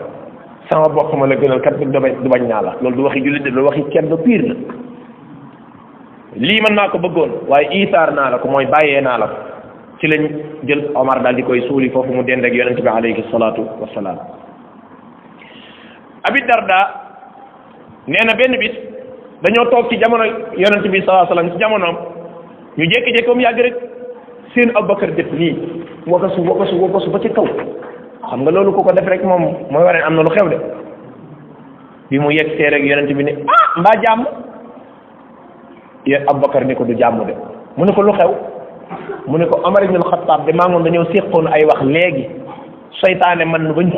sama bopp ma la gënal kat du bañ naa la loolu du waxi jullit de loolu waxi ceddo pire la lii man maa ko bëggoon waaye isaar naa la ko mooy bàyyee naa la ko ci lañ jël Omar daal di koy suuli foofu mu dend ak yonente bi alayhi salaatu wassalaam Abi Darda nee na benn bis dañoo toog ci jamono yonente bi sallallahu alayhi wasallam ci jamonoom ñu jékki-jékki comme yàgg rek seen Abubakar def nii wakasu ba ci kaw xam nga loolu ku ko def rek moom mooy waree am na lu xew de bi mu yegg see rek yonente bi ne mbaa jàmm Abubakar ni ko du jàmm de mu ne ko lu xew mu ne ko Omar ibn Khattab de maa ngoon dañoo séqoon ay wax léegi seytaane man bañ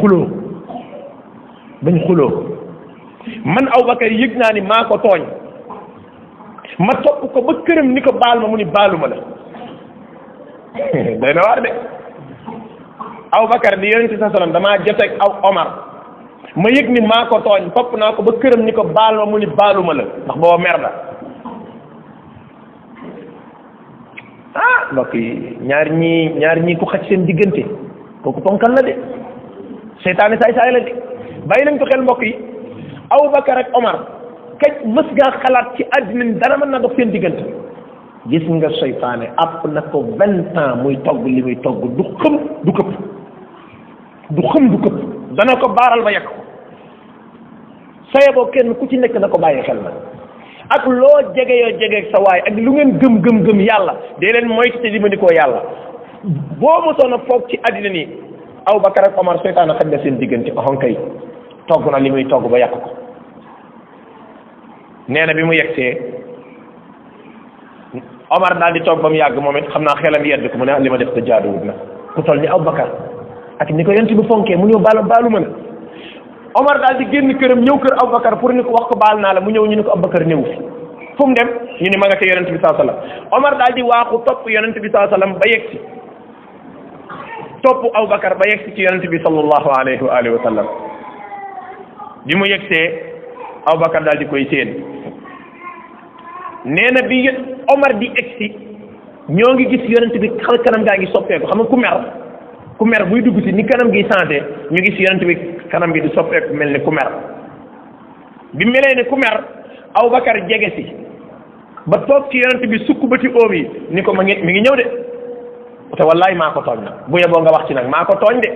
xuloo man Abubakar yëg naa ni maa ko tooñ ma topp ko ba këram ni ko baal ma mu ni baaluma la day na waar de Abubakar di yonent bi sallam damaa joteeg Omar ma yëg ni maa ko tooñ topp naa ko ba këram ni ko baal ma mu ni baaluma la ndax booba mer la mbokk yi ñaar ñii ku xaj seen diggante kooku ponkal la de seytaane saay la de bàyyi nañ ko xel mbokk yi Abubakar ak Omar kaj mës ngaa xalaat ci àddina ni dara mën na dox seen diggante gis nga seytaane àpp na ko 20 ans muy togg li muy togg du xëm du këpp dana ko baaral ba yàq ko saye boo kenn ku ci nekk na ko bàyyi xel na ak loo jege sa waay ak lu ngeen gëm yàlla dee leen moytu te dimbali koo yàlla boo mosoon a foog ci àddina nii Abubakar ak Omar seytaane xaj na seen diggante kay togg na li muy togg ba yàq ko nee na bi mu yegsee Omar daal di toog ba mu yàgg moom it xam naa xelam yedd ko mu ne li ma def te jaaduwut na ku toll ni Abubakar ak ni ko yonent bi fonkee mu ñëw baalu ma la Omar daal di génn këram ñëw kër Abubakar pour ni ko wax ko baal naa la mu ñëw ñu ni ko Abubakar ñëw fi fu mu dem ñu ni ma nga ca yonent bi sallallahu alayhi wasallam Omar daal di waaxu topp yonent bi sallallahu alayhi wasallam ba yegsi topp Abubakar ba yegsi ci yonent bi sallallahu alayhi wa alihi wa sallam bi mu yegsee Abubakar daal di koy séen nee na bi Omar di egsi ñoo ngi gis yonent bi xal kanam gaa ngi soppeeku xam nga ku mer buy dugg si ni kanam gi changé ñu gis yonent bi kanam gi di soppeeku mel ni ku mer bi melee ni ku mer Abubakar jege si ba toog ci yonent bi sukk ba ci oom yi ni ko mi ngi ñëw de te wallaay maa ko tooñ nag bu yeboo nga wax ci nag maa ko tooñ de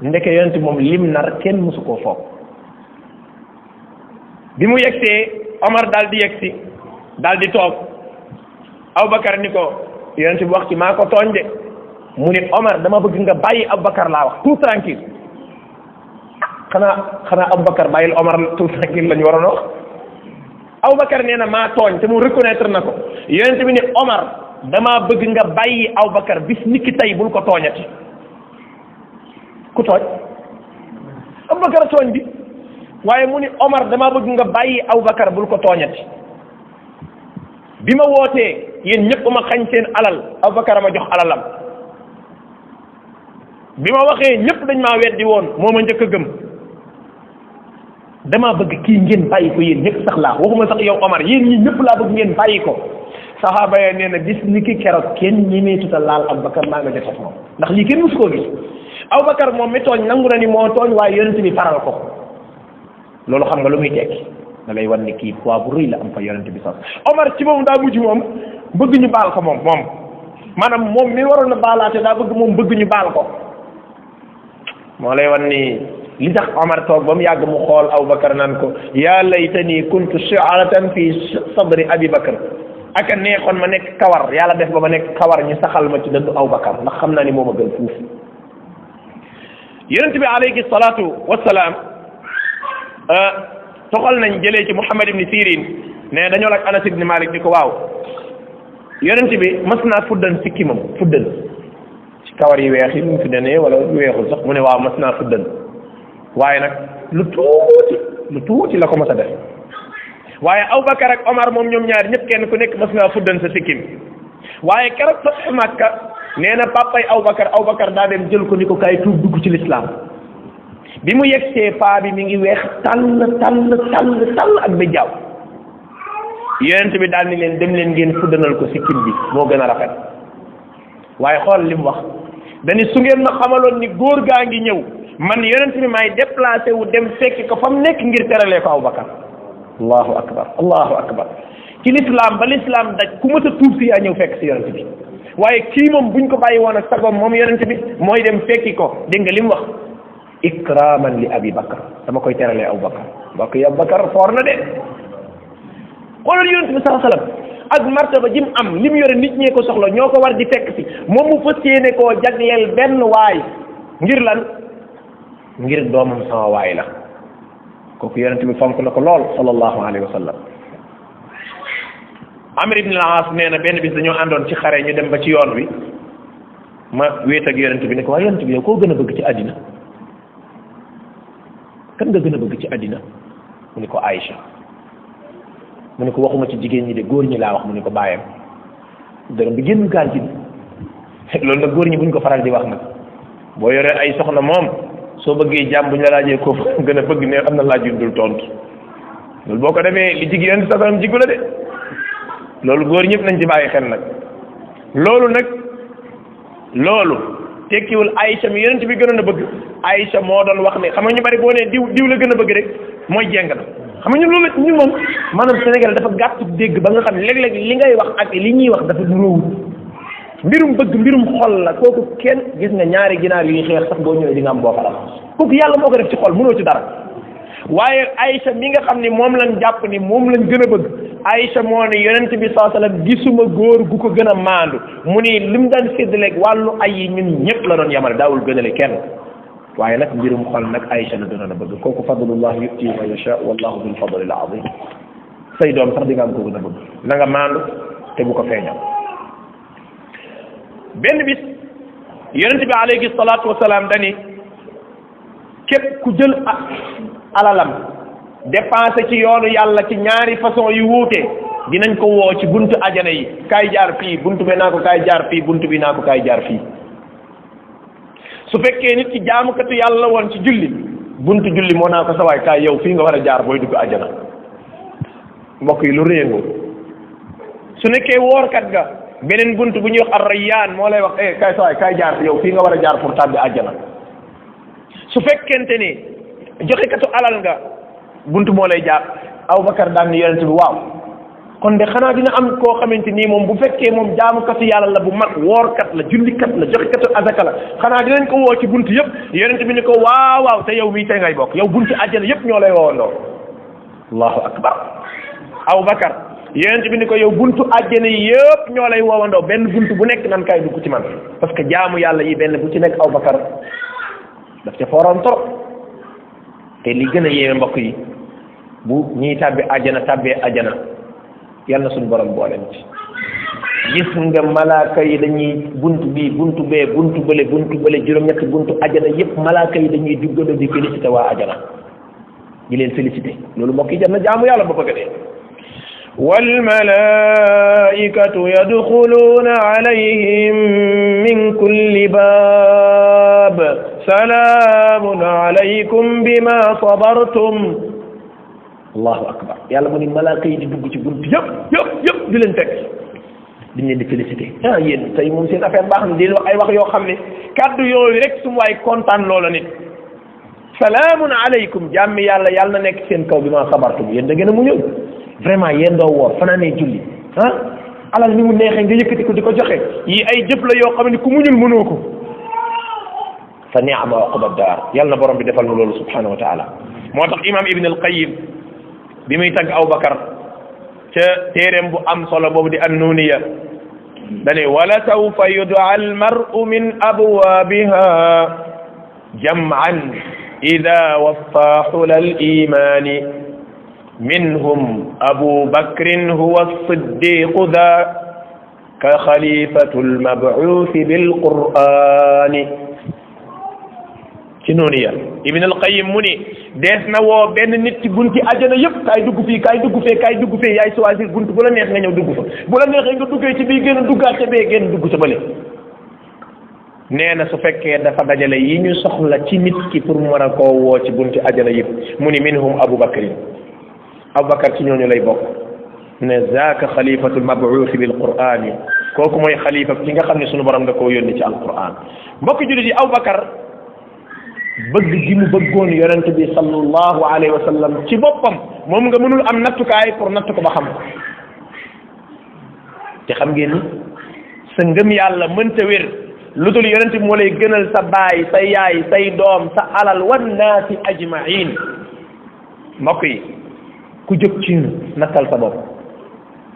ndeke yonent moom lim nar kenn mësu koo foog bi mu yegsee Omar daal di yegsi daal di toog Abubakar ni ko yonent bi wax ci maa ko tooñ de mu ne Omar dama bëgg nga bàyyi Abubakar laa wax tout tranquille xanaa Aboubacar bàyyil Omar tuuti rek lañu waroon a wax Aboubacar nee na maa tooñ te mu reconnaître na ko yonent bi ni Omar damaa bëgg nga bàyyi Aboubacar bis niki tey bul ko tooñati ku tooñ Aboubacar tooñ bi waaye mu ni Omar damaa bëgg nga bàyyi Aboubacar bul ko tooñati bi ma wootee yéen ñëpp ma xañ seen alal Aboubacar ma jox alalam bi ma waxee ñëpp dañ maa weddi woon moo ma njëkk a gëm damaa bëgg kii ngeen bàyyi ko yéen ñëpp sax laa waxuma sax yow Omar yéen ñi ñëpp laa bëgg ngeen bàyyi ko saxaaba ya nee na bis ni ki keroog kenn ñemeetuta laal Aboubacar maa nga jot moom ndax lii kenn musu koo gis Aboubacar moom mi tooñ nangu na ni moo tooñ waaye yonent bi faral ko loolu xam nga lu muy tekki da lay wan ni kii poids bu rëy la am fa yonent bi sax Omar ci moom daa mujj moom bëgg ñu baal ko moom maanaam moom mi waroon a baalaate daa bëgg moom bëgg ñu baal ko moo lay wan ni li tax Omar toog ba mu yàgg mu xool Aboubacar naan ko yaa laytani kuntu shi'ratan fi sadri Abi Bakr aka neexoon ma nekk kawar yàlla def ba ma nekk kawar ñu saxal ma ci dëndu Aboubacar ndax xam naa ni moo ma gën fuuf yonent bi alayhi salaatu wassalaam toxal nañ jëlee ci Muhammad ibn Sirin ne dañoo laaj Anas ibn Malik di ko waaw yonent bi mas naa fuddan sikkimam fuddan ci kawar yi weex yi mu fuddanee wala weexul sax mu ne waaw mas naa fuddan waaye nag lu tuuti la ko mas a def waaye Aboubacar ak Omar moom ñoom ñaar ñëpp kenn ku nekk mas ngaa fuddan sa sikkim waaye keroog fa Makka nee na papay Aboubacar daa dem jël ko ni ko kaay tuub dugg ci lislaam bi mu yegsee paa bi mi ngi weex tàll ak ba jaaw yonent bi daal ni leen dem leen ngeen fuddanal ko sikkim bi moo gën a rafet waaye xool li mu wax dañu su ngeen ma xamaloon ni góor gaa ngi ñëw man yonent bi maay déplacé wu dem fekki ko fa mu nekk ngir teralee ko Aboubacar allahu akbar ci l'islam ba l'islam daj ku mës a tuub si yaa ñëw fekk si yonent bi waaye kii moom buñ ko bàyyi woon ak sagoom moom yonent bi mooy dem fekki ko dégg nga li mu wax ikraman li Abi Bakr dama koy teralee Aboubacar mbokk yi Aboubacar foor na de xoolal yonent bi sallallahu alayhi wasallam ak martaba jim am li mu yore nit ñee ko soxla ñoo ko war di fekk si moom mu fas yéene koo jagleel benn waay ngir lan ngir doomam sama waay la kooku yonent bi fonk na ko lool sallallahu alayhi wa sallam Amr ibn al-As nee na benn bis dañoo àndoon ci xare ñu dem ba ci yoon wi ma wéet ak yonent bi ne ko waaye yonent bi yow koo gën a bëgg ci àddina kan nga gën a bëgg ci àddina mu ne ko Aïcha mu ne ko waxuma ci jigéen ñi de góor ñi laa wax mu ne ko bàyyam dërëm bi génn gaal ci loolu nag góor ñi buñ ko faral di wax nag boo yoree ay soxna moom soo bëggee jàmm bu ñu la laajee ko gën a bëgg ne am na laaj yu dul tontu loolu boo ko demee li jigéen sa salam jigu la de loolu góor ñëpp nañ ci bàyyi xel nag loolu tekkiwul Aïcha mi yonent bi gënoon a bëgg Aïcha moo doon wax ne xam nga ñu bari boo nee diw la gën a bëgg rek mooy jeng na xam nga ñun loolu ñu moom maanaam Sénégal dafa gàttu dégg ba nga xam ne léeg-léeg li ngay wax ak li ñuy wax dafa nuróowul mbirum bëgg mbirum xol la kooku kenn gis nga ñaari ginaar yuy xeex sax boo ñëwee di nga am boo xalaat kooku yàlla moo ko def ci xol mënoo ci dara waaye Aïcha mi nga xam ni moom lañ jàpp ni moom lañ gën a bëgg Aïcha moo ne yonent bi sallallahu alayhi wasallam gisuma góor gu ko gën a maandu mu ni lim daan séddaleeg wàllu ay yi ñun ñëpp la doon yamale daawul gënale kenn waaye nag mbirum xol nag Aïcha la gënoon a bëgg kooku fadlullah yu'ti man yasha wallahu bil fadlil azim say doom sax di nga am ko gën a bëgg na nga maandu te bu ko feeñal benn bis yonent bi alayhi salaatu wasalaam dani képp ku jël alalam dépensé ci yoonu yàlla ci ñaari façon yu wuute dinañ ko woo ci buntu ajana yi kaay jaar fii buntu bi naa ko kaay jaar fii buntu bi naa ko kaay jaar fii su fekkee nit ki jaamukatu yàlla woon ci julli buntu julli moo naa ko sawaay kaay yow fii nga war a jaar booy dugg ajana mbokk yi lu réengoo su nekkee woorkat ga beneen buntu bu ñuy wax ar-Rayyaan moo lay wax kaay sawaay kaay jaar fi yow fii nga war a jaar pour tàbbi ajana su fekkente ni joxekatu alal nga buntu moo lay jaar Aboubacar daan ni yonent bi waaw kon de xanaa dina am koo xamante nii moom bu fekkee moom jaamukatu yàlla la bu mag woorkat la jullikat la joxekatu azaka la xanaa dinañ ko woo ci buntu yëpp yonent bi ni ko waaw te yow mii tey ngay bokk yow buntu àjjana yëpp ñoo lay woowandoo allahu akbar Aboubacar yonent bi ni ko yow buntu àjjana yi yëpp ñoo lay woowandoo benn buntu bu nekk nan kay dugg ci man parce que jaamu yàlla yi benn bu ci nekk Aboubacar daf ca fooroon trop te li gën a yéeme mbokk yi bu ñiy tàbbi ajana tàbbee ajana yal na suñu borom booleen ci gis nga malaaka yi dañuy buntu bii buntu bee buntu bële juróom-ñetti buntu ajana yépp malaaka yi dañuy duggandoo di félicité waa ajana di leen félicité loolu mbokk yi jar na jaamu yàlla ba bëgg dee والملائكة يدخلون عليهم من كل باب سلام عليكم بما صبرتم الله أكبر يلا من الملائكة يدي دوغ سي بونت يب di leen teg di leen di félicité yéen tey moom seen affaire baax na di wax ay wax yoo xam ne kaddu yooyu rek su waay kontaan loola nit salaamun aleykum jàmmi yàlla na nekk seen kaw bi ma sabartum yéen da ngeen a mu ñëw vraiment yéen doo woor fanaanee julli alal ni mu neexee nga yëkkati ko di ko joxe yi ay jëf la yoo xam ne ku muñul mënoo ko fa ni'ma uqba daar yàlla na borom bi defal na loolu subhanahu wa taala moo tax imam ibn al qayyim bi muy tagg Abubakar ca téeréem bu am solo boobu di annuniya dane wala sawfa yud'a al mar'u min abwabiha jam'an ida waffa hula al imani minhum Abu Bakrin huwa as-siddiqu dha ka khalifatu al-mab'uth bil qur'ani ci noonu ya Ibn al-Qayyim mu ni dees na woo benn nit ci bunti ajana yëpp kaay dugg fii kaay dugg fee kaay dugg fee yaay choisir bunt bu la neex nga ñëw dugg fa bu la neexee nga duggee ci bii gën a duggaat ca bee gën dugg ca bële nee na su fekkee dafa dajale yi ñu soxla ci nit ki pour mu mën a koo woo ci bunti ajana yëpp mu ni minhum Abu Bakrin Abubakar ci ñooñu lay bokk ne zaaka xalifatul mabuuthi bil qur'an yi kooku mooy xalifa ki nga xam ne sunu borom da koo yónni ci alquran mbokk jullit yi Abubakar bëgg gi mu bëggoon yonent bi sallallahu alayhi wa sallam ci boppam moom nga mënul am nattukaay pour natt ko ba xam ko te xam ngeen ni sa ngëm yàlla mënta wér lu dul yonent bi moo lay gënal sa baay sa yaay say doom sa alal wan naasi ajmain mbokk yi ku jóg ci nattal sa bopp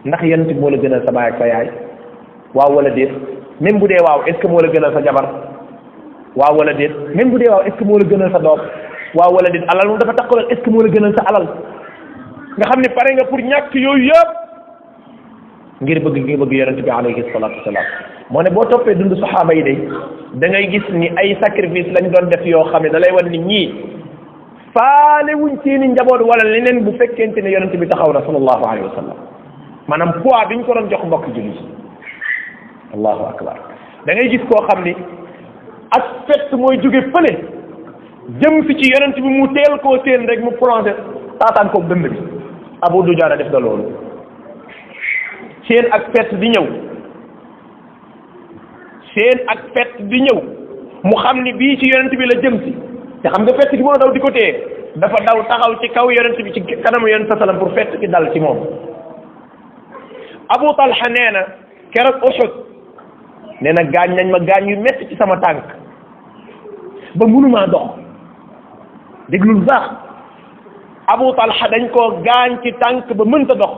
ndax yonent bi moo la gënal sa baay ak sa yaay waaw wala déet même bu dee waaw est ce que moo la gënal sa jabar waaw wala déet même bu dee waaw est ce que moo la gënal sa doom waaw wala déet alal moom dafa takkaloon est ce que moo la gënal sa alal nga xam ne pare nga pour ñàkk yooyu yëpp ngir bëgg yonent bi alayhi salatu wasalaam moo ne boo toppee dund saxaaba yi day da ngay gis ni ay sacrifice lañ doon def yoo xam ne da lay wan ni ñii faale wuñ seeni njaboot wala leneen bu fekkente ne yonent bi taxaw na sallallahu alayhi wa sallam maanaam poids bi ñu ko doon jox mbokk jullit allahu akbar da ngay gis koo xam ni ak fett mooy jóge fële jëm fi ci yonent bi mu teel koo seen rek mu plongé taataan ko dënd bi Abu Dujaana def da loolu seen ak fett di ñëw mu xam ni bii ci yonent bi la jëm si te xam nga fett gi moo daw di ko téye dafa daw taxaw ci kaw yonent bi ci kanamu yonent sa salam pour fett gi dal ci moom Abu Talha nee na keroog Uhud nee na gaañ nañ ma gaañ yu metti ci sama tànk ba mënumaa dox déglul baax Abu Talha dañ koo gaañ ci tànk ba mënta dox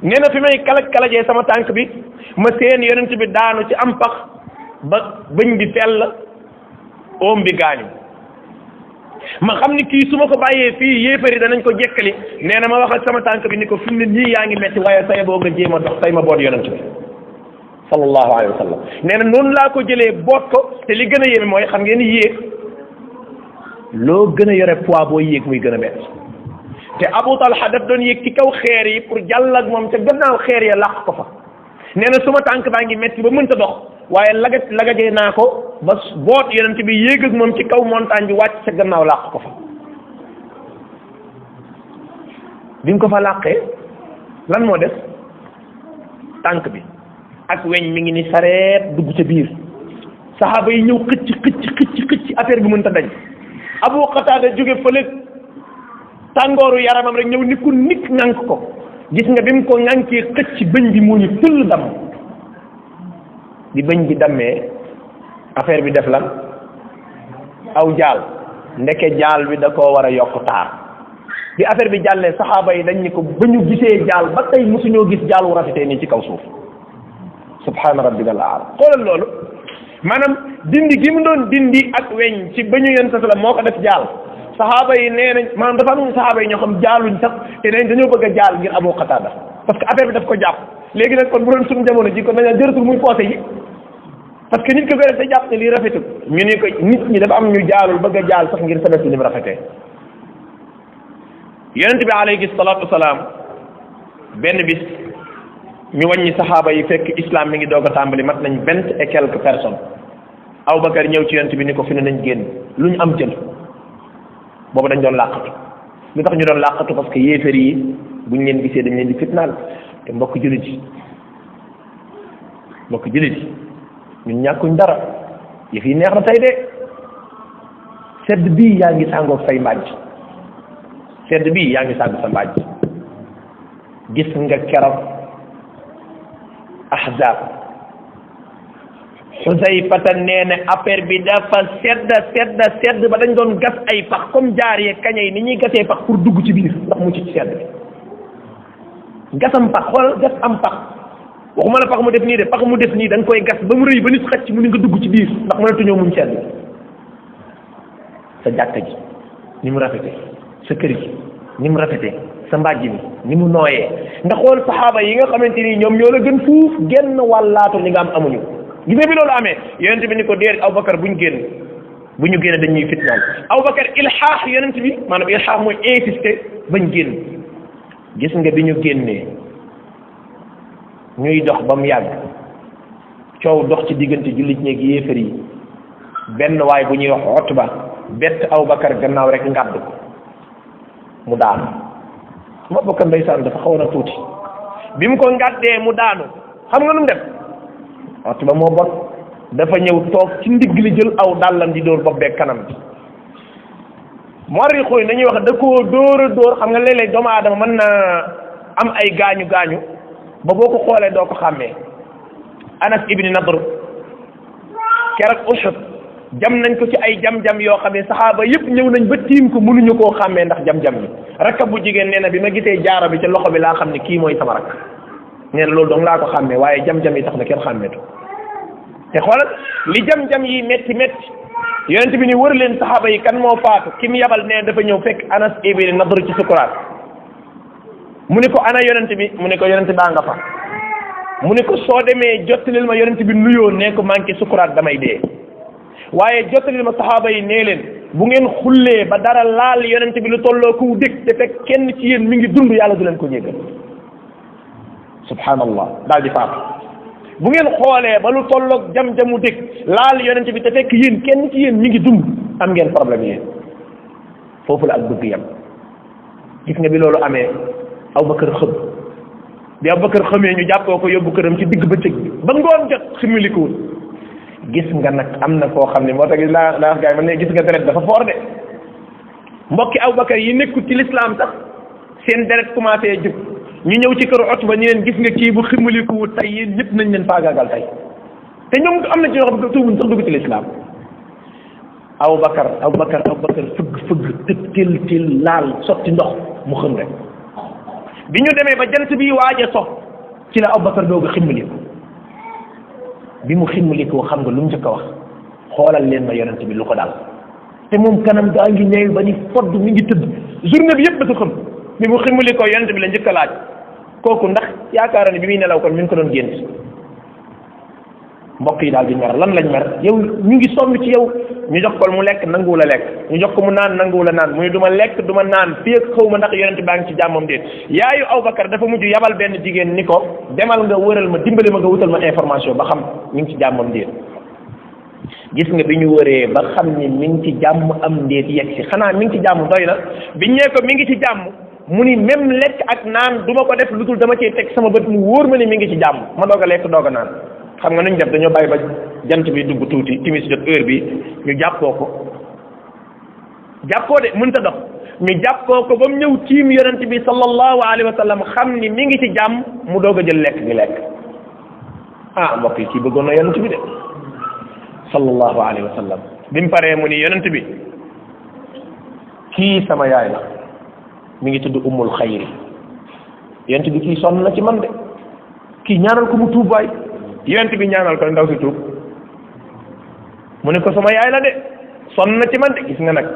nee na fi may kalajee sama tànk bi ma seen yonent bi daanu ci am pax ba bëñ bi fell oom bi gaañu ma xam ni kii su ma ko bàyyee fii yéefari danañ ko jekkali nee na ma wax ak sama tànk bi ni ko fi mu ne nii yaa ngi metti waaye say boo nga jéem a dox say ma boot yonent bi sallallahu alayhi wa sallam nee na noonu laa ko jëlee boot ko te li gën a yéeme mooy xam ngeen ni yéeg loo gën a yore poids boo yéeg muy gën a metti te Abu Talha daf doon yéeg ci kaw xeer yi pour jàll ak moom ca gannaaw xeer ya làq ko fa nee na suma tànk baa ngi metti ba mënta dox waaye lagajee naa ko ba boot yonent bi yéeg ak moom ci kaw montagne bi wàcc ca gannaaw làq ko fa bi nga ko fa làqee lan moo def tànk bi ak weñ mi ngi ni sareet dugg ca biir saxaaba yi ñëw xëcc affaire bi mënta dañ Abu Qatada jóge fële tàngooru yaramam rek ñëw ni ku nit ŋànk ko gis nga bi mu ko ŋànkee xëcc bëñ bi moo ñu tëll dam bi bëñ bi dammee affaire bi def lan aw jaal ndeke jaal bi da koo war a yokk taar bi affaire bi jàllee saxaaba yi dañ ni ko ba ñu gisee jaal ba tey mosuñoo gis jaal wu rafetee nii ci kaw suuf subhaana rabbika al aala xoolal loolu maanaam dindi gi mu doon dindi ak weñ ci bañu yonent sallam moo ko def jaal saxaaba yi nee nañ maanaam dafa am saxaaba yi ñoo xam jaaluñ sax te nañ dañoo bëgg a jaal ngir Abu Qatada parce que affaire bi daf ko jàpp léegi nag kon bu doon suñu jamono ji kon dañaa jëratul muy poosé yi parce que nit ko koy def day jàpp ne lii rafetul ñu ne ko nit ñi dafa am ñu jaalul bëgg a jaal sax ngir sabab bi ni mu rafetee yonent bi alayhi salaatu wasalaam benn bis ñu wàññi saxaaba yi fekk islam mi ngi doog a tàmbali mat nañ 20 et quelques personnes Abubakar ñëw ci yonent bi ni ko fi ne nañ génn lu ñu am jël boobu dañ doon làqatu lu tax ñu doon làqatu parce que yéefar yi bu ñu leen gisee dañ leen di fitnaal te mbokk jullit yi ñun ñàkkuñ dara yëf yi neex na tey de sedd bii yaa ngi sàngoog say mbàjj sedd bii yaa ngi sàng sa mbàjj gis nga keroog ahzab Xusayfata nee na affaire bi dafa sedd ba dañ doon gas ay pax comme jaar yeeg kaña yi ni ñuy gasee pax pour dugg ci biir ndax mu ci sedd bi gasam pax xool gas am pax waxuma la pax mu def nii de pax mu def nii da nga koy gas ba mu rëy ba nit xëcc mu ni nga dugg ci biir ndax mënatuñoo muñ sedd sa jàkka ji ni mu rafete sa kër gi ni mu rafete sa mbàjj mi ni mu nooyee nga xool saxaaba yi nga xamante ni ñoom ñoo la gën fuuf genn wàllaatu li nga am amuñu gis nga bi loolu amee yonent bi ni ko déer Abubakar bu ñu génn dañuy fitnaal Abubakar ilxaax yonent bi maanaam ilxaax mooy insister bañ génn gis nga bi ñu génnee ñuy dox ba mu yàgg coow dox ci diggante jullit ñeeg yéefar yi benn waay bu ñuy wax Utba bett Abubakar gannaaw rek ngàdd ko mu daanu ma Abubakar ndeysaan dafa xawoon a tuuti bi mu ko ngàddee mu daanu xam nga nu mu def Utba moo bon dafa ñëw toog ci ndigg li jël aw dàllam di dóor bopp beeg kanam bi mori xuy nañuy wax da koo dóor xam nga léeg-léeg doomu aadama mën na am ay gaañu ba boo ko xoolee doo ko xàmmee Anas ibni Nadr keroog Uhud jam nañ ko ci ay jam-jam yoo xam ne saxaaba yëpp ñëw nañ ba tiim ko mënuñu koo xàmmee ndax jam-jam yi rakka bu jigéen nee na bi ma gisee jaaro bi ca loxo bi laa xam ne kii mooy sama rakk nee na loolu dong laa ko xàmmee waaye jam-jam yi tax na kenn xàmmeetu te xoolal li jam-jam yi métti yonent bi ni wër leen saxaaba yi kan moo faatu ki mu yabal nee dafa ñëw fekk Anas ibni Nadr ci sukuraat mu ni ko ana yonent bi mu ni ko yonent baa nga fa mu ni ko soo demee jottalil ma yonent bi nuyoo nee ko manqué sukuraat damay dee waaye jottalil ma saxaaba yi nee leen bu ngeen xullee ba dara laal yonent bi lu tolloo ku dëkk te fekk kenn ci yéen mi ngi dund yàlla du leen ko jéggal subhanallah daal di faatu bu ngeen xoolee ba lu tolloog jam-jamu dëkk laal yonent bi te fekk yéen kenn ci yéen mi ngi dund am ngeen problème yéen foofu la ak bëgg yam gis nga bi loolu amee Abubakar xëm bi Abubakar xëmee ñu jàppoo ko yóbbu këram ci digg bëccëg bi ba ngoon jot ximilikuwul gis nga nag am na koo xam ne moo tax laa gars yi man ne gis nga deret dafa foor de mbokki Abubakar yi nekkul ci lislaam sax seen deret commencé jub ñu ñëw ci këru Utba ni leen gis nga kii bu ximilikuwul tey yéen ñëpp nañ leen faagaagal tey te ñoom am na ci ñoo xam ne tuubuñ sax dugg ci lislaam Abubakar fëgg til laal sotti ndox mu xëm rek bi ñu demee ba jant bi waaje sox ci la Abubakar doog a ximmaliku bi mu ximmalikoo xam nga lu mu njëkk a wax xoolal leen ma yonent bi lu ko daal te moom kanam gaa ngi ñëw ba ni fodd mi ngi tëdd journée bi yëpp dafa xam bi mu ximmalikoo yonent bi la njëkk a laaj kooku ndax yaakaar ne bi muy nelaw kon mi ngi ko doon gént mbokk yi daal di mer lan lañ mer yow ñu ngi sonn ci yow ñu jox ko mu lekk nanguwul a lekk ñu jox ko mu naan nanguwul a naan muy du ma lekk du ma naan fii ak xaw ma ndax yonent baa ngi ci jàmmam déet yaayu Abubakar dafa mujj yabal benn jigéen ni ko demal nga wëral ma dimbali ma nga wutal ma information ba xam mi ngi ci jàmmam déet gis nga bi ñu wëree ba xam ni mi ngi ci jàmm am ndéet yegg si xanaa mi ngi ci jàmm doy na biñ ñee ko mi ngi ci jàmm mu ni même lekk ak naan du ma ko def lu dul dama cee teg sama bët mu wóor ma ni mi ngi ci jàmm ma doog a lekk doog a naan xam nga nuñ def dañoo bàyyi ba jant bi dugg tuuti timis jot heure bi ñu jàppoo de mënta dox ñu jàppoo ko ba mu ñëw tiim yonent bi sallallahu alayhi wa sallam xam ni mi ngi ci jàmm mu doog a jël lekk gi lekk ah mbokk yi kii bëggoon na yonent bi de sallallahu alayhi wa sallam bi mu paree mu ni yonent bi kii sama yaay la mi ngi tudd ummul xayri yonent bi kii sonn na ci man de kii ñaanal ko mu tuub waay yonent bi ñaanal ko ndaw si tuub mu ne ko sama yaay la de sonn na ci man de gis nga nag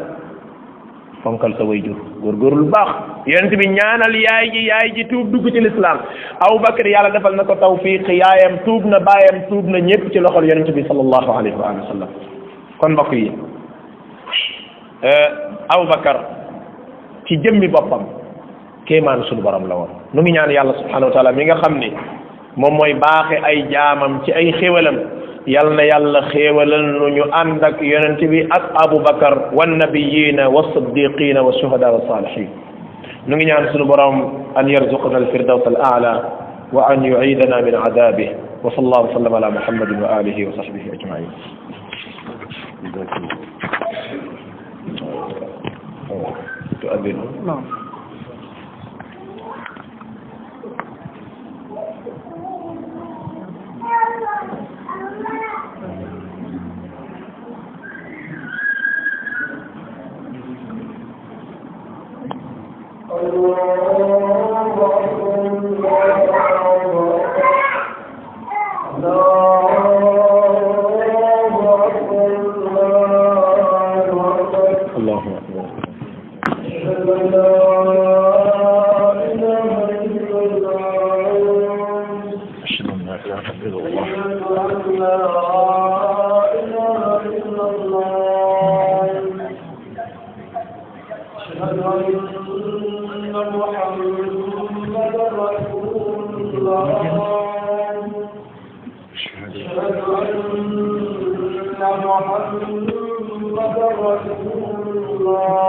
fonkal sa way jur góorgóorlu lu baax yonent bi ñaanal yaay ji tuub dugg ci lislaam Abubakar yàlla defal na ko tawfiq yaayam tuub na baayam tuub na ñëpp ci loxol yonent bi sallallahu alayhi wa sallam kon mbokk yi Abubakar ci jëmmi boppam kéemaan suñu borom la woon nu ngi ñaan yàlla subhanahu wa taala mi nga xam ni moom mooy baaxe ay jaamam ci ay xéwalam yal na yàlla xéewalal nu ñu ànd ak yonent bi ak Abubakar wan nabiyina wa siddiqina wa shuhada wa salihin nu ngi ñaan suñu borom an yarzuqna al firdaws al a'la wa an yu'idana min adabih wa sallallahu wa sallam ala muhammadin wa alihi wa sahbihi ajma'in تؤذن نعم محمد رسول الله